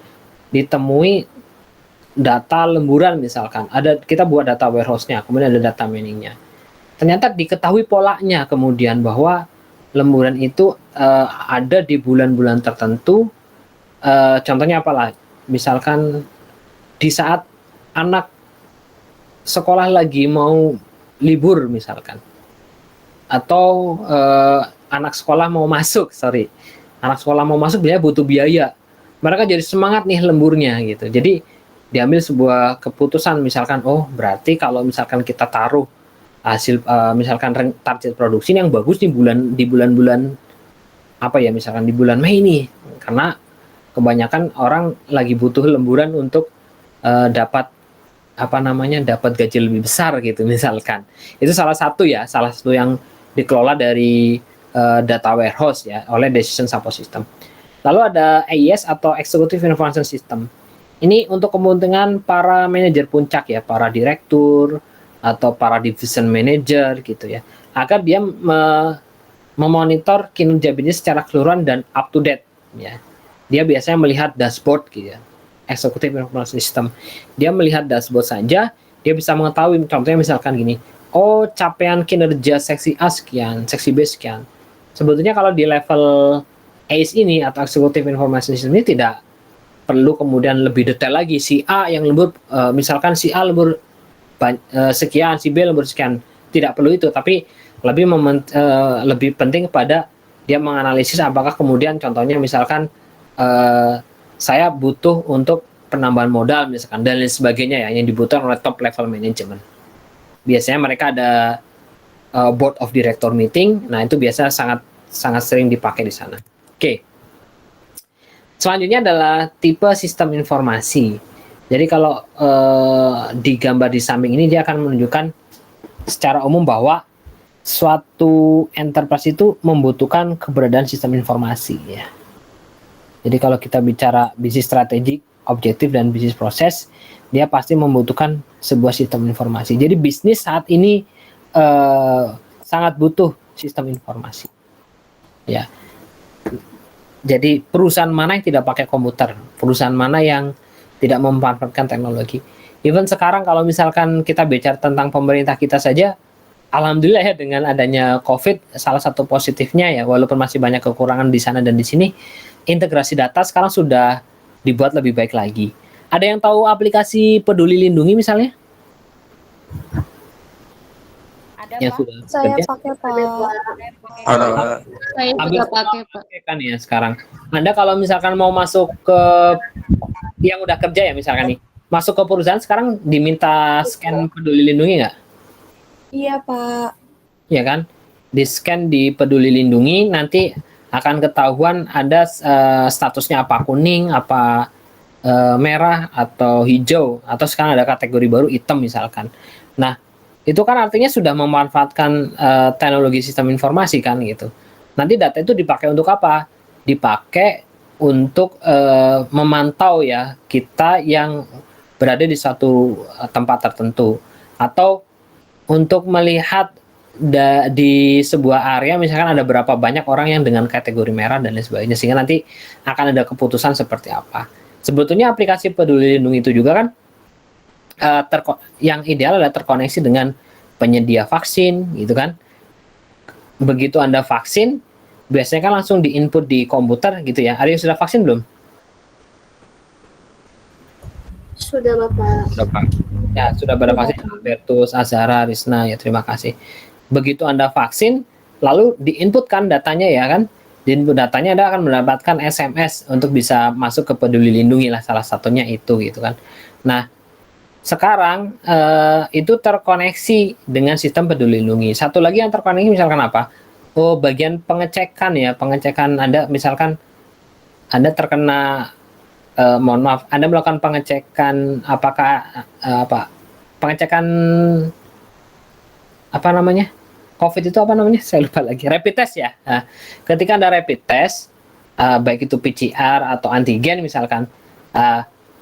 ditemui data lemburan misalkan, kita buat data warehouse-nya, kemudian ada data mining-nya. Ternyata diketahui polanya kemudian bahwa lemburan itu ada di bulan-bulan tertentu. Contohnya apalah, misalkan di saat anak sekolah lagi mau libur misalkan, atau anak sekolah mau masuk biasanya butuh biaya, mereka jadi semangat nih lemburnya gitu. Jadi diambil sebuah keputusan misalkan, oh berarti kalau misalkan kita taruh hasil misalkan target produksi yang bagus di bulan-bulan apa ya, misalkan di bulan Mei ini, karena kebanyakan orang lagi butuh lemburan untuk dapat dapat gaji lebih besar gitu misalkan. Itu salah satu yang dikelola dari data warehouse ya oleh Decision Support System. Lalu ada AIS atau Executive Information System. Ini untuk kepentingan para manajer puncak ya, para direktur atau para division manager gitu ya, agar dia memonitor kinerja bisnis secara keseluruhan dan up to date ya. Dia biasanya melihat dashboard gitu ya. Executive Information System. Dia melihat dashboard saja, dia bisa mengetahui, contohnya misalkan gini, oh capaian kinerja seksi A sekian, seksi B sekian. Sebetulnya kalau di level ACE ini atau Executive Information System ini tidak perlu kemudian lebih detail lagi. Si A yang lembur, misalkan si A lembur sekian, si B lembur sekian. Tidak perlu itu, tapi lebih penting pada dia menganalisis apakah kemudian contohnya misalkan saya butuh untuk penambahan modal misalkan dan lain sebagainya ya, yang dibutuhkan oleh top level management. Biasanya mereka ada board of director meeting. Nah, itu biasa sangat sering dipakai di sana. Oke. Selanjutnya adalah tipe sistem informasi. Jadi kalau di gambar di samping ini dia akan menunjukkan secara umum bahwa suatu enterprise itu membutuhkan keberadaan sistem informasi ya. Jadi kalau kita bicara bisnis strategik, objektif, dan bisnis proses, dia pasti membutuhkan sebuah sistem informasi. Jadi bisnis saat ini sangat butuh sistem informasi. Ya. Jadi perusahaan mana yang tidak pakai komputer, perusahaan mana yang tidak memanfaatkan teknologi. Even sekarang kalau misalkan kita bicara tentang pemerintah kita saja, alhamdulillah ya dengan adanya COVID, salah satu positifnya ya, walaupun masih banyak kekurangan di sana dan di sini, integrasi data sekarang sudah dibuat lebih baik lagi. Ada yang tahu aplikasi Peduli Lindungi misalnya? Ada yang Pak. sudah Saya kerja? pakai Pak. Saya Hampir juga pakai Pak. kan ya sekarang. Anda kalau misalkan mau masuk ke yang udah kerja ya misalkan nih, masuk ke perusahaan sekarang diminta scan Peduli Lindungi nggak? Iya Pak. Ya kan? Di scan di Peduli Lindungi, nanti akan ketahuan ada statusnya apa, kuning, apa merah atau hijau, atau sekarang ada kategori baru hitam misalkan. Nah, itu kan artinya sudah memanfaatkan teknologi sistem informasi kan gitu. Nanti data itu dipakai untuk apa? Dipakai untuk memantau ya kita yang berada di suatu tempat tertentu, atau untuk melihat di sebuah area misalkan ada berapa banyak orang yang dengan kategori merah dan lain sebagainya, sehingga nanti akan ada keputusan seperti apa. Sebetulnya aplikasi Peduli Lindungi itu juga kan yang ideal adalah terkoneksi dengan penyedia vaksin gitu kan. Begitu Anda vaksin, biasanya kan langsung diinput di komputer gitu ya. Ada yang sudah vaksin belum? Sudah Bapak. Udah, Pak. Ya, sudah pada vaksin. Albertus, Azhara, Risna, ya terima kasih. Begitu Anda vaksin, lalu diinputkan datanya ya kan. Diinput datanya Anda akan mendapatkan SMS untuk bisa masuk ke Peduli Lindungi lah, salah satunya itu gitu kan. Nah, sekarang itu terkoneksi dengan sistem Peduli Lindungi. Satu lagi yang terkoneksi misalkan apa? Oh, bagian pengecekan ya, pengecekan Anda misalkan Anda terkena mohon maaf, Anda melakukan pengecekan pengecekan apa namanya? COVID itu apa namanya? Saya lupa lagi. Rapid test ya. Nah, ketika Anda rapid test, baik itu PCR atau antigen misalkan,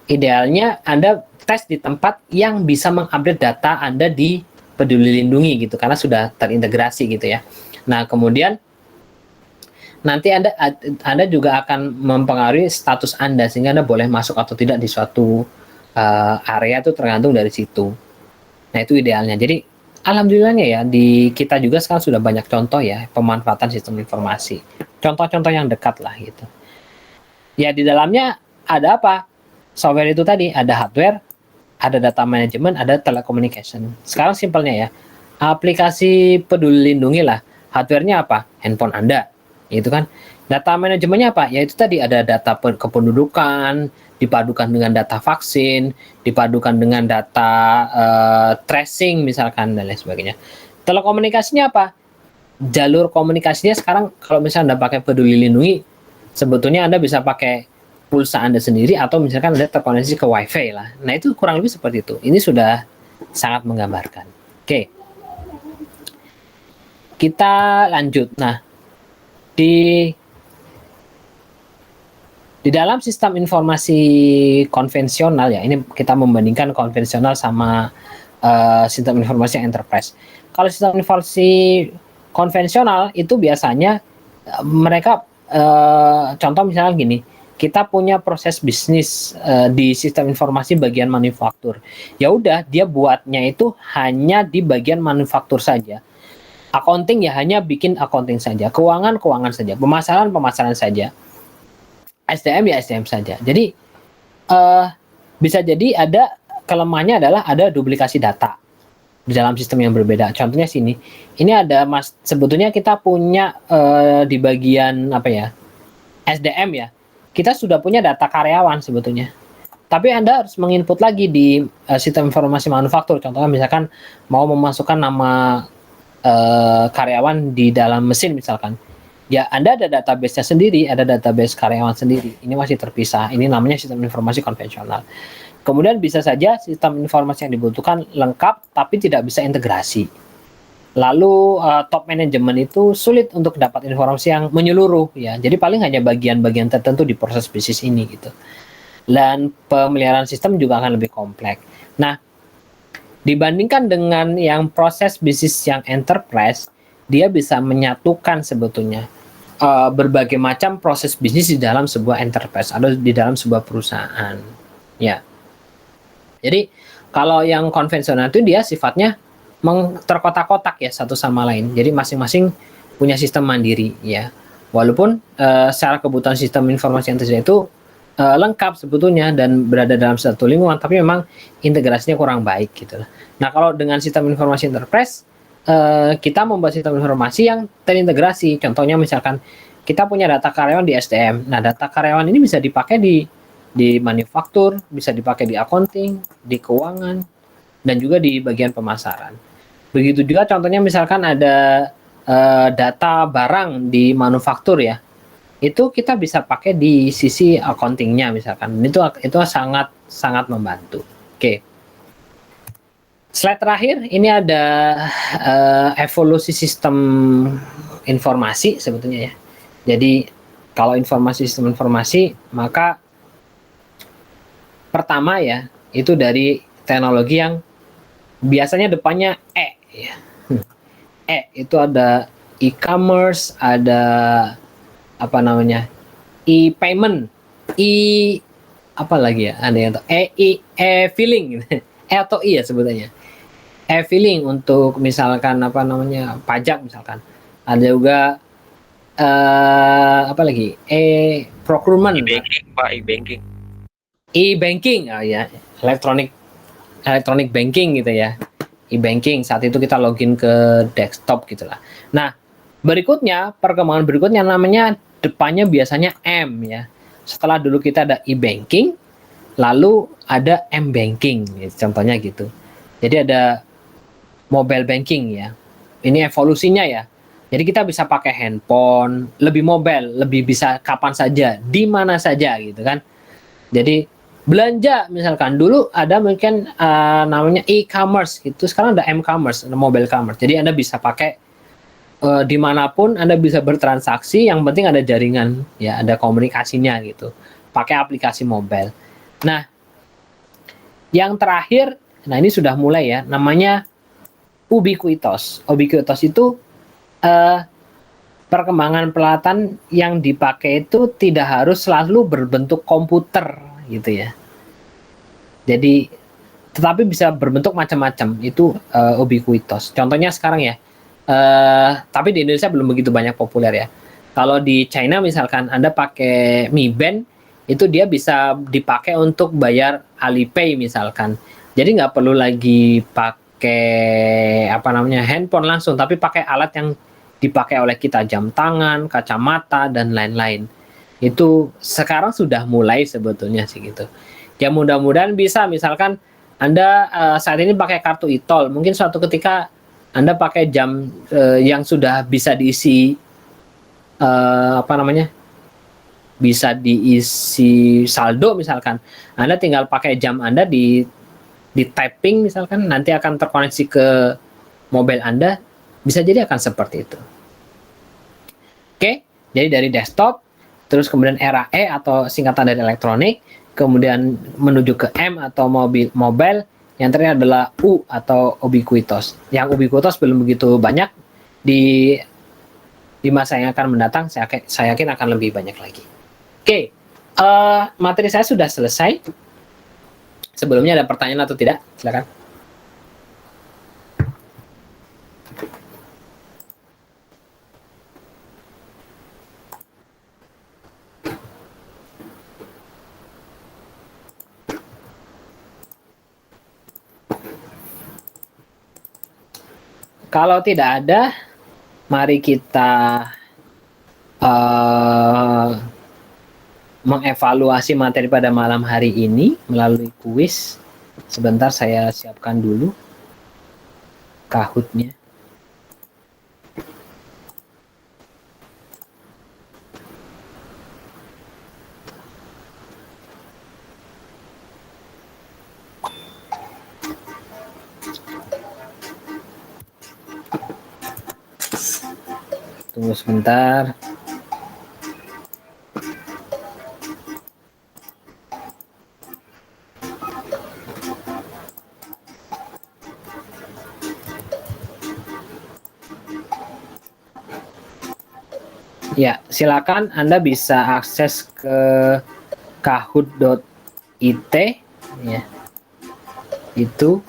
idealnya Anda tes di tempat yang bisa mengupdate data Anda di Peduli Lindungi gitu, karena sudah terintegrasi gitu ya. Nah, kemudian nanti Anda juga akan mempengaruhi status Anda, sehingga Anda boleh masuk atau tidak di suatu area itu tergantung dari situ. Nah, itu idealnya. Jadi alhamdulillahnya ya, di kita juga sekarang sudah banyak contoh ya pemanfaatan sistem informasi. Contoh-contoh yang dekat lah gitu. Ya, di dalamnya ada apa? Software itu tadi ada hardware, ada data management, ada telecommunication. Sekarang simpelnya ya, aplikasi Peduli Lindungi lah. Hardware-nya apa? Handphone Anda. Itu kan. Data manajemennya apa? Ya itu tadi ada data kependudukan, dipadukan dengan data vaksin, dipadukan dengan data tracing misalkan dan lain sebagainya. Telekomunikasinya apa? Jalur komunikasinya sekarang kalau misalnya Anda pakai Peduli Lindungi, sebetulnya Anda bisa pakai pulsa Anda sendiri atau misalkan Anda terkoneksi ke WiFi lah. Nah, itu kurang lebih seperti itu. Ini sudah sangat menggambarkan. Oke. Kita lanjut. Nah, di dalam sistem informasi konvensional ya, ini kita membandingkan konvensional sama sistem informasi enterprise. Kalau sistem informasi konvensional itu biasanya mereka contoh misalnya gini, kita punya proses bisnis di sistem informasi bagian manufaktur. Ya udah, dia buatnya itu hanya di bagian manufaktur saja. Accounting ya hanya bikin accounting saja, keuangan saja, pemasaran saja. SDM ya SDM saja. Jadi bisa jadi ada kelemahannya adalah ada duplikasi data di dalam sistem yang berbeda. Contohnya sini, ini ada sebetulnya kita punya di bagian apa ya, SDM ya, kita sudah punya data karyawan sebetulnya. Tapi Anda harus menginput lagi di sistem informasi manufaktur. Contohnya misalkan mau memasukkan nama karyawan di dalam mesin misalkan. Ya, Anda ada database-nya sendiri, ada database karyawan sendiri. Ini masih terpisah. Ini namanya sistem informasi konvensional. Kemudian bisa saja sistem informasi yang dibutuhkan lengkap, tapi tidak bisa integrasi. Lalu top manajemen itu sulit untuk dapat informasi yang menyeluruh, ya. Jadi paling hanya bagian-bagian tertentu di proses bisnis ini gitu. Dan pemeliharaan sistem juga akan lebih kompleks. Nah, dibandingkan dengan yang proses bisnis yang enterprise, dia bisa menyatukan sebetulnya berbagai macam proses bisnis di dalam sebuah enterprise atau di dalam sebuah perusahaan. Ya. Jadi kalau yang konvensional itu dia sifatnya terkotak-kotak ya satu sama lain. Jadi masing-masing punya sistem mandiri ya. Walaupun secara kebutuhan sistem informasi yang tersedia itu lengkap sebetulnya dan berada dalam satu lingkungan, tapi memang integrasinya kurang baik gitu. Nah, kalau dengan sistem informasi enterprise kita membuat sistem informasi yang terintegrasi. Contohnya misalkan kita punya data karyawan di SDM. Nah, data karyawan ini bisa dipakai di manufaktur, bisa dipakai di accounting, di keuangan, dan juga di bagian pemasaran. Begitu juga contohnya misalkan ada data barang di manufaktur ya. Itu kita bisa pakai di sisi accounting-nya misalkan. Itu sangat membantu. Oke. Slide terakhir, ini ada evolusi sistem informasi sebetulnya ya. Jadi kalau sistem informasi, maka pertama ya, itu dari teknologi yang biasanya depannya E. Ya. Itu ada e-commerce, ada apa namanya, e-payment, apa lagi ya, ada yang e-filing, atau ya sebetulnya. E-filing untuk misalkan apa namanya pajak misalkan, ada juga apa lagi procurement, e-banking, oh ya, electronic banking gitu ya, e-banking. Saat itu kita login ke desktop gitulah. Nah, perkembangan berikutnya namanya depannya biasanya M ya. Setelah dulu kita ada e-banking, lalu ada m-banking, ya, contohnya gitu. Jadi ada mobile banking ya. Ini evolusinya ya. Jadi kita bisa pakai handphone, lebih mobile, lebih bisa kapan saja, di mana saja gitu kan. Jadi belanja misalkan dulu ada mungkin namanya e-commerce gitu. Sekarang ada m-commerce, ada mobile commerce. Jadi Anda bisa pakai dimanapun Anda bisa bertransaksi, yang penting ada jaringan ya, ada komunikasinya gitu. Pakai aplikasi mobile. Nah, yang terakhir, nah ini sudah mulai ya, namanya ubiquitous. Ubiquitous itu perkembangan peralatan yang dipakai itu tidak harus selalu berbentuk komputer gitu ya. Jadi tetapi bisa berbentuk macam-macam. Itu ubiquitous. Contohnya sekarang ya. Tapi di Indonesia belum begitu banyak populer ya. Kalau di China misalkan Anda pakai Mi Band, itu dia bisa dipakai untuk bayar Alipay misalkan. Jadi nggak perlu lagi pakai apa namanya handphone langsung, tapi pakai alat yang dipakai oleh kita, jam tangan, kacamata, dan lain-lain. Itu sekarang sudah mulai sebetulnya sih gitu. Ya mudah-mudahan bisa, misalkan Anda saat ini pakai kartu e-tol, mungkin suatu ketika Anda pakai jam yang sudah bisa diisi bisa diisi saldo misalkan. Anda tinggal pakai jam Anda di typing misalkan, nanti akan terkoneksi ke mobile Anda, bisa jadi akan seperti itu. Oke, jadi dari desktop, terus kemudian RAE atau singkatan dari elektronik, kemudian menuju ke M atau mobile, yang terakhir adalah U atau ubiquitous. Yang ubiquitous belum begitu banyak, di masa yang akan mendatang saya yakin akan lebih banyak lagi. Oke, materi saya sudah selesai. Sebelumnya ada pertanyaan atau tidak? Silakan. Kalau tidak ada, mari kita mengevaluasi materi pada malam hari ini melalui kuis. Sebentar saya siapkan dulu Kahoot-nya. Tunggu sebentar. Ya, silakan Anda bisa akses ke kahoot.it ya. Itu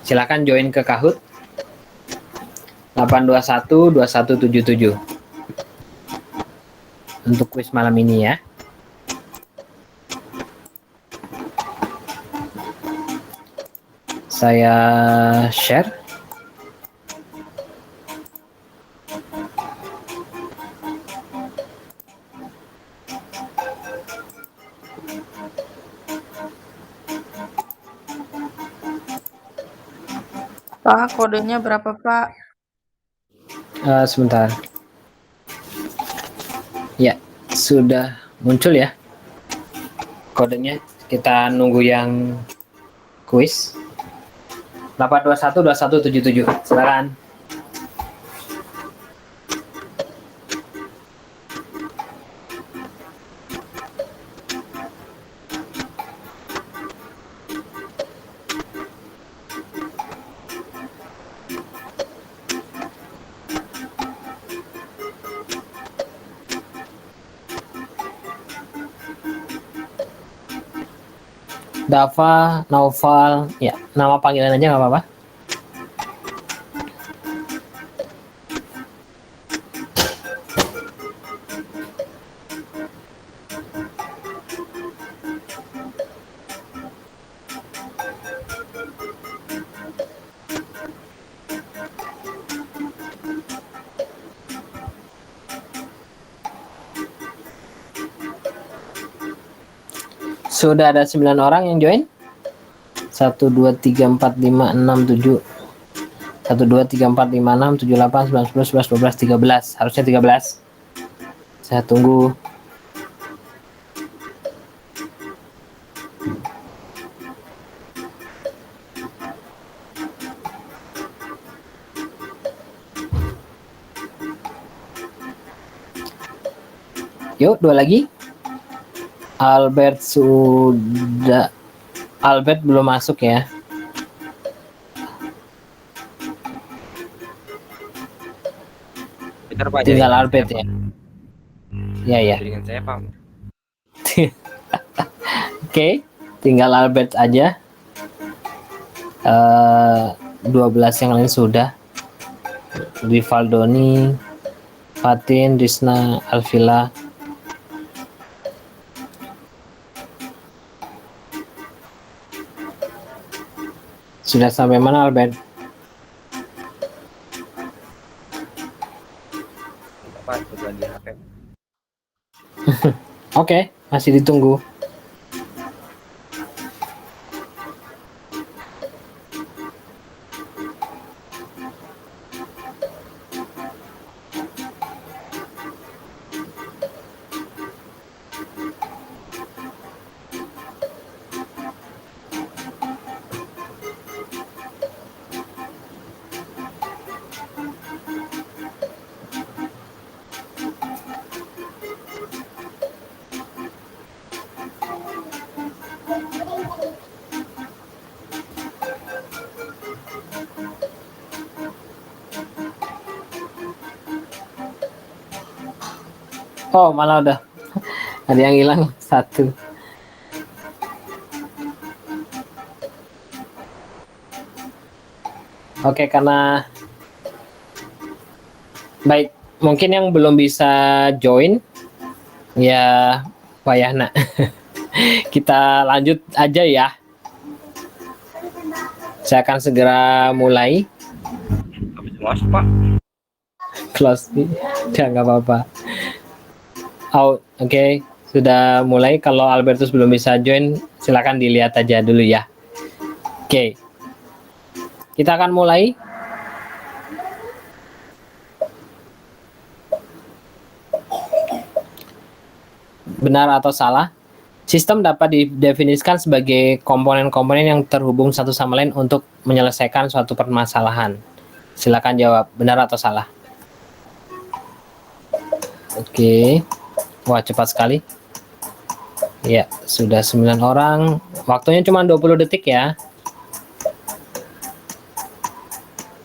silakan join ke Kahoot 8212177 untuk kuis malam ini ya. Saya share. Pak, kodenya berapa, Pak? Sebentar. Ya, sudah muncul ya kodenya. Kita nunggu yang kuis. 8212177. Silakan. Dava, Naufal, ya nama panggilan aja nggak apa-apa. Sudah ada 9 orang yang join. 1, 2, 3, 4, 5, 6, 7. 1, 2, 3, 4, 5, 6, 7, 8, 9, 10, 11, 12, 13. Harusnya 13. Saya tunggu. Yuk, 2 lagi. Albert sudah. Albert belum masuk ya. Bentar, Pak, Tinggal jaringan Albert saya, ya. Ya ya. Jaringan saya, Pak. Oke, tinggal Albert aja. 12 yang lain sudah. Rivaldoni, Fatin, Rizna, Alvila. Sudah sampai mana Albert? Pak, ikut lagi HP. Oke, masih ditunggu. Oh, malah udah ada yang hilang satu. Oke, karena baik, mungkin yang belum bisa join ya Pak Yana. Kita lanjut aja ya. Saya akan segera mulai. Masuk Pak. Close. Ya nggak apa-apa. Out. Oke, sudah mulai. Kalau Albertus belum bisa join, silakan dilihat aja dulu ya. Oke. Kita akan mulai. Benar atau salah? Sistem dapat didefinisikan sebagai komponen-komponen yang terhubung satu sama lain untuk menyelesaikan suatu permasalahan. Silakan jawab, benar atau salah? Oke. Wah, cepat sekali. Ya, sudah 9 orang. Waktunya cuma 20 detik ya.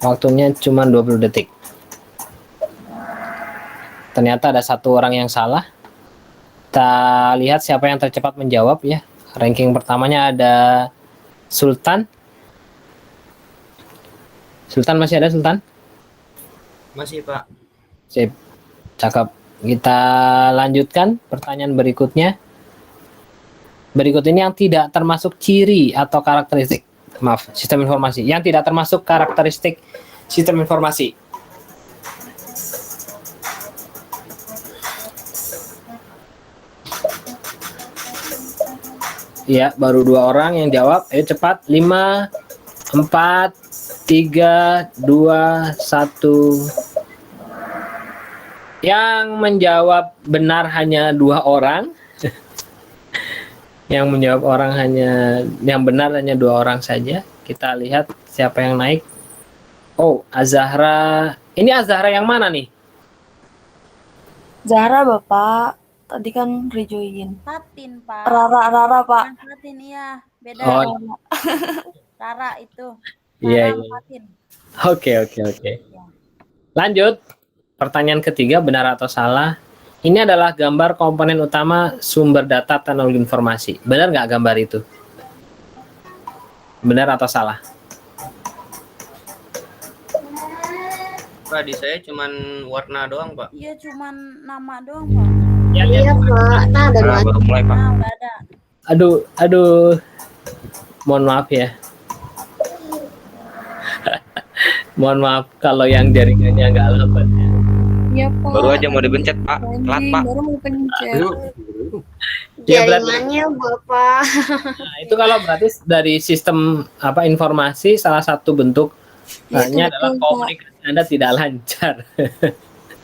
Waktunya cuma 20 detik. Ternyata ada satu orang yang salah. Kita lihat siapa yang tercepat menjawab ya. Ranking pertamanya ada Sultan. Sultan masih ada, Sultan? Masih Pak. Sip. Cakep. Kita lanjutkan pertanyaan berikutnya. Berikut ini yang tidak termasuk ciri atau karakteristik. Maaf, sistem informasi. Yang tidak termasuk karakteristik sistem informasi. Ya, baru 2 orang yang jawab. Ayo cepat. 5, 4, 3, 2, 1. Yang menjawab benar hanya 2 orang. Yang menjawab yang benar hanya 2 orang saja. Kita lihat siapa yang naik. Oh, Azahra. Ini Azahra yang mana nih? Zara Bapak, tadi kan rejoin. Fatin, Pak. Rara Pak. Bukan Fatin, iya. Beda. Oh. Rara itu. Iya, Rara iya. Fatin. Oke. Lanjut. Pertanyaan ketiga, benar atau salah? Ini adalah gambar komponen utama sumber data teknologi informasi. Benar nggak gambar itu? Benar atau salah? Pak, di saya cuman warna doang Pak. Iya, cuman nama doang, Pak. Iya, Pak. Nah, ada Baru mulai Pak. Nah, udah ada. Aduh. Mohon maaf ya. Mohon maaf kalau yang jaringannya nggak lambat ya. Iya, Pak. Baru aja mau dipencet Pak. Telat Pak. Baru mau pencet. Ya, berarti, Jaringannya Bapak. nah, itu kalau berarti dari sistem informasi salah satu bentuk Ya, itu adalah betul, Pak. komunikasi Anda tidak lancar.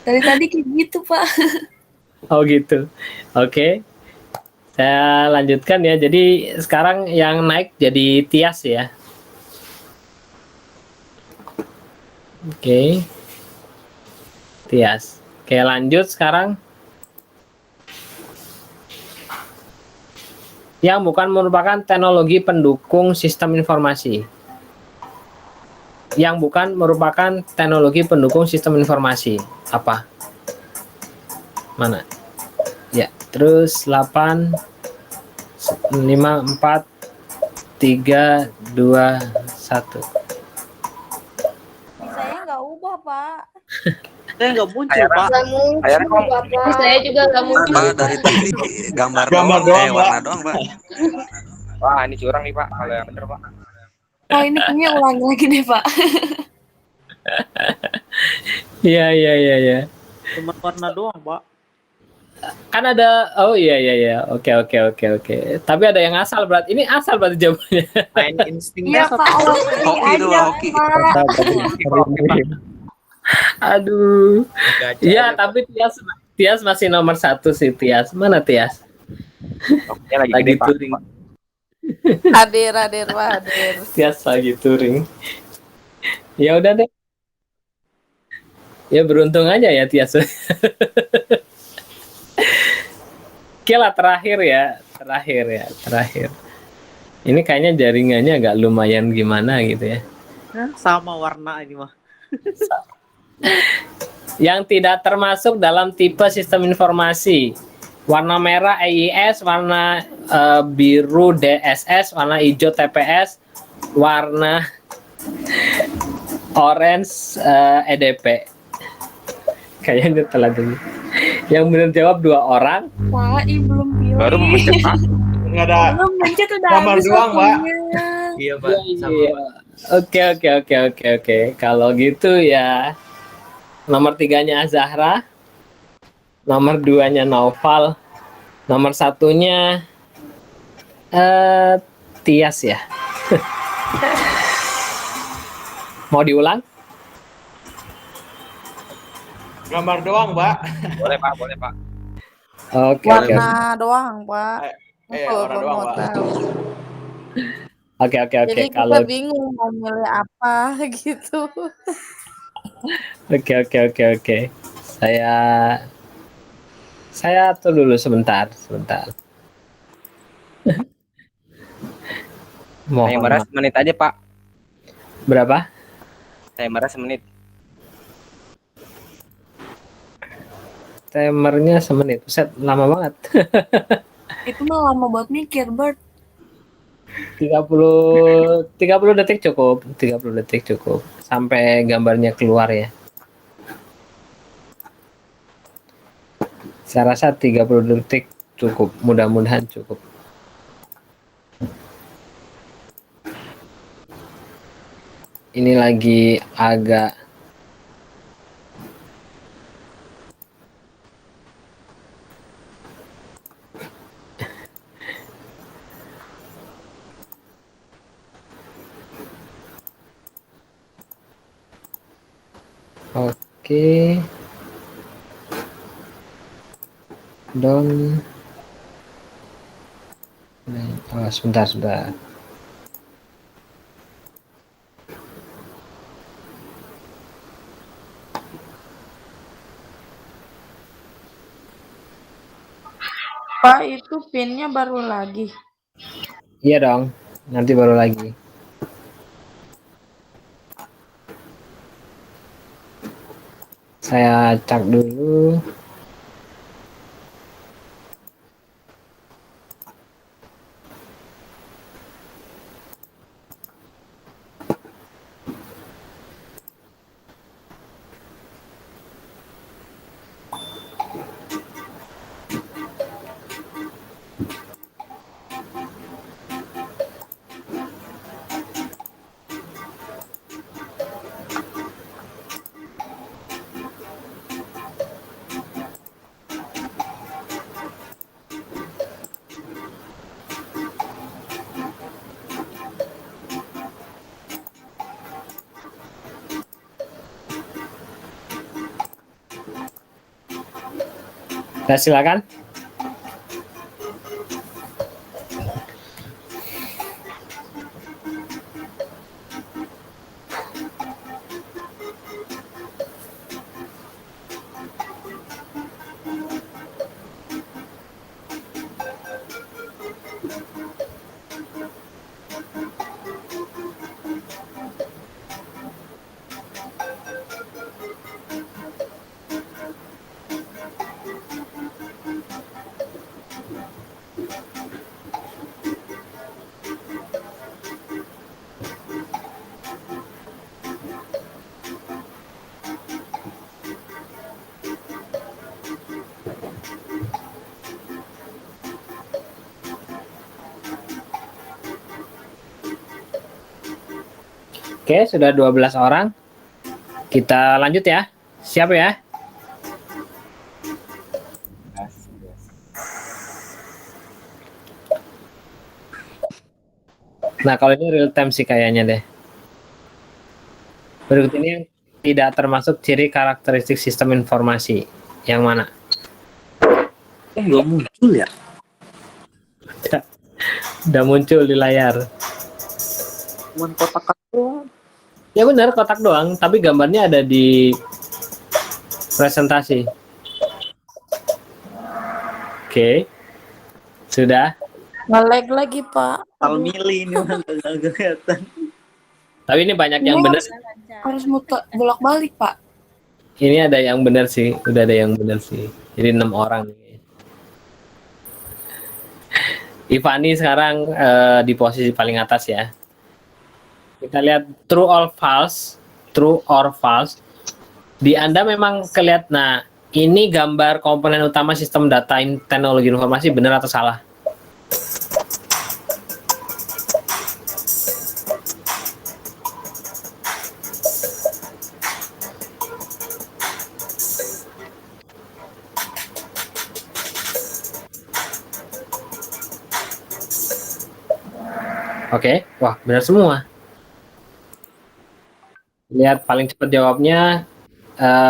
Dari tadi kayak gitu, Pak. Oh gitu. Oke. Saya lanjutkan ya. Jadi sekarang yang naik jadi Tias ya. Oke. Tias. Oke, lanjut sekarang. Yang bukan merupakan teknologi pendukung sistem informasi. Yang bukan merupakan teknologi pendukung sistem informasi. Apa? Mana? Ya, terus 8 5 4 3 2 1. Saya nggak ubah, Pak. Saya nggak muncul, Pak. Saya juga nggak muncul. Pak, dari tadi gambar doang, warna doang, Pak. Wah, ini curang nih Pak. Kalau yang bener Pak. Oh, ini kayaknya ulangi lagi deh, Pak. Iya. Cuma warna doang, Pak. Kan ada, oh iya. Oke. Tapi ada yang asal berarti. Ini asal berarti jawabannya. Main insting Iya, Pak. Hoki itu, hoki. Aduh. Gacha Iya, aja, tapi Tias masih nomor 1 sih, Tias. Mana Tias? Oke, lagi Lagi gede Pak. touring. Hadir, Pak, hadir. Tias lagi touring. Ya udah deh. Ya beruntung aja ya Tias. Oke lah, terakhir. Ini kayaknya jaringannya agak lumayan gimana gitu ya. Sama warna ini mah. yang tidak termasuk dalam tipe sistem informasi. Warna merah EIS, warna biru DSS, warna hijau TPS, warna orange EDP. Kayaknya telat dulu. Yang benar jawab 2 orang. Pak, belum pilih. Baru mencet Pak. Enggak ada. Belum mencet udah Gambar habis doang, Pak. waktunya. Iya, Pak. Sama, Iya. Pak. Oke. Kalau gitu ya, nomor 3-nya Azahra, nomor 2-nya Naufal, nomor 1-nya Tias ya. Mau diulang? Gambar doang, Pak. Boleh Pak, boleh Pak. Oke. Warna doang, Pak. Kalau warna mau doang, Pak. tahu. Oke. Jadi Kalau kita bingung mau milih apa gitu. Oke. Saya atur dulu sebentar. Saya merah semenit aja Pak. Berapa? Saya merah semenit. Timernya semenit. Set lama banget. Itu mah lama buat mikir, Bert. 30 detik cukup. 30 detik cukup sampai gambarnya keluar ya. Saya rasa 30 detik cukup. Mudah-mudahan cukup. Ini lagi agak Oke. Sebentar. Pak, itu pinnya baru lagi. Iya dong, nanti baru lagi. Saya cek dulu. Nah, silakan. Oke, sudah 12 orang. Kita lanjut ya. Siap ya? Nah, kalau ini real time sih kayaknya deh. Berikut ini yang tidak termasuk ciri karakteristik sistem informasi. Yang mana? Nggak muncul ya? Udah muncul di layar. Cuman kotak doang. Ya benar, kotak doang, tapi gambarnya ada di presentasi. Oke. Sudah. Nge-lag lagi, Pak. Tal milih ini mah nggak kelihatan. Tapi ini banyak yang benar. Harus muter bolak-balik, Pak. ini ada yang benar sih, udah ada yang benar sih. Jadi 6 orang nih. Ivani sekarang di posisi paling atas ya. Kita lihat true or false. True or false. Di Anda memang kelihatan. Nah, ini gambar komponen utama sistem data teknologi informasi, benar atau salah? Oke, wah benar semua. Lihat paling cepat jawabnya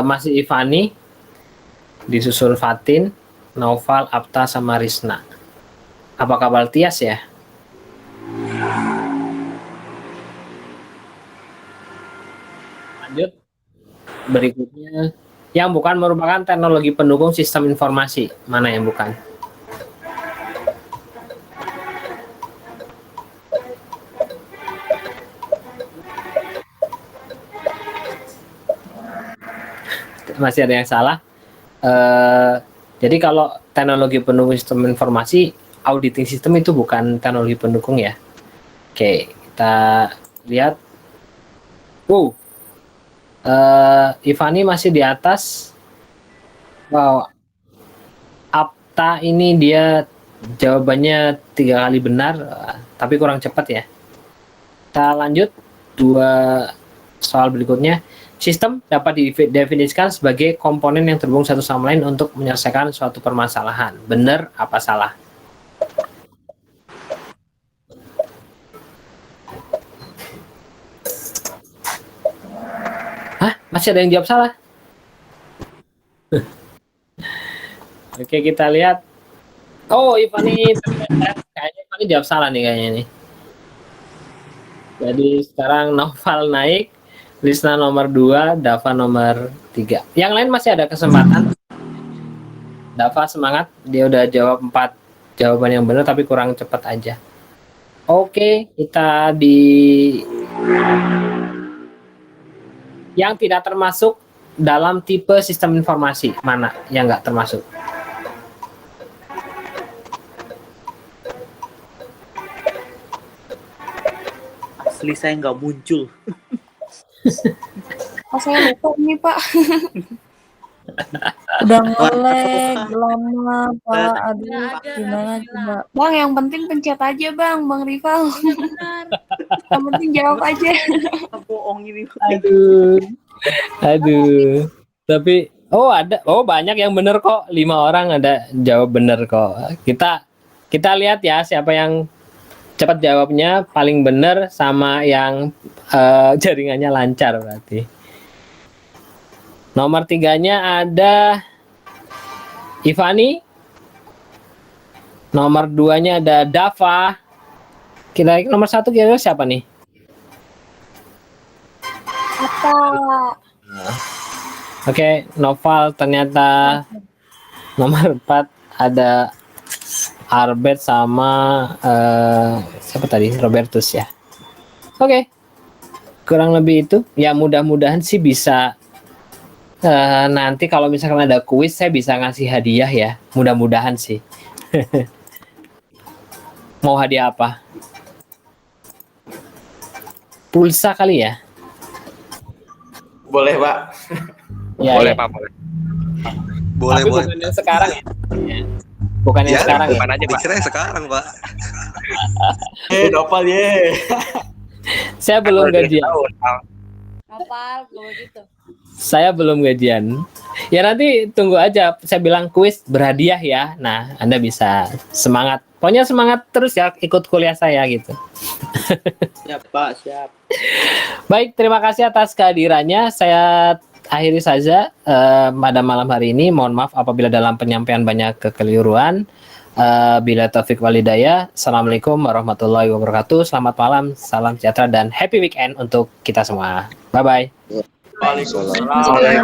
masih Ivani, disusul Fatin, Naufal, Apta, sama Risna. Apakah Baltias ya? Lanjut. Berikutnya, yang bukan merupakan teknologi pendukung sistem informasi. Mana yang bukan? Masih ada yang salah. Jadi kalau teknologi pendukung sistem informasi, auditing sistem itu bukan teknologi pendukung ya. Oke, kita lihat. Wow, Ivani masih di atas. Wow, Apta ini dia jawabannya 3 kali benar, tapi kurang cepat ya. Kita lanjut 2 soal berikutnya. Sistem dapat didefinisikan sebagai komponen yang terhubung satu sama lain untuk menyelesaikan suatu permasalahan. Benar apa salah? Hah? Masih ada yang jawab salah? Oke, kita lihat. Oh, Ivani kayaknya Ivani jawab salah nih kayaknya nih. Jadi sekarang Naufal naik, Risna nomor 2, Dava nomor 3. Yang lain masih ada kesempatan. Dava semangat, dia udah jawab 4 jawaban yang benar tapi kurang cepat aja. Oke, kita di yang tidak termasuk dalam tipe sistem informasi. Mana yang nggak termasuk? Asli saya nggak muncul. Oh, saya lupa nih, Pak. Udah nge-lag lama, Pak. Aduh, gimana coba. Bang, yang penting pencet aja, Bang Rival. Yang penting jawab aja. Bohong ini. Aduh. Tapi banyak yang benar kok. 5 orang ada jawab benar kok. Kita lihat ya siapa yang cepat jawabnya paling benar sama yang jaringannya lancar berarti. Nomor 3-nya ada Ivani. Nomor 2-nya ada Dava. Kita nomor 1 kira-kira siapa nih? Apa? Oke, Noval ternyata. Nomor 4 ada Albert sama siapa tadi? Robertus ya. Oke. Kurang lebih itu. Ya mudah-mudahan sih bisa nanti kalau misalkan ada kuis saya bisa ngasih hadiah ya. Mudah-mudahan sih. Mau hadiah apa? Pulsa kali ya? Boleh, Pak. Ya, Boleh, ya. Pak, boleh. Boleh, Tapi boleh. bukan yang sekarang ya. Bukan yang sekarang ya. Bukan aja, Pak. Dikira yang sekarang, Pak. Nopal ye. Saya belum gajian. Nopal, kalau gitu. Saya belum gajian. Ya nanti tunggu aja. Saya bilang kuis berhadiah ya. Nah, Anda bisa semangat. Pokoknya semangat terus ya ikut kuliah saya gitu. Siap, Pak, siap. Baik, terima kasih atas kehadirannya. Saya akhiri saja pada malam hari ini. Mohon maaf apabila dalam penyampaian banyak kekeliruan. Bila taufik walhidayah. Assalamualaikum warahmatullahi wabarakatuh. Selamat malam, salam sejahtera dan happy weekend untuk kita semua. Bye-bye. Waalaikumsalam.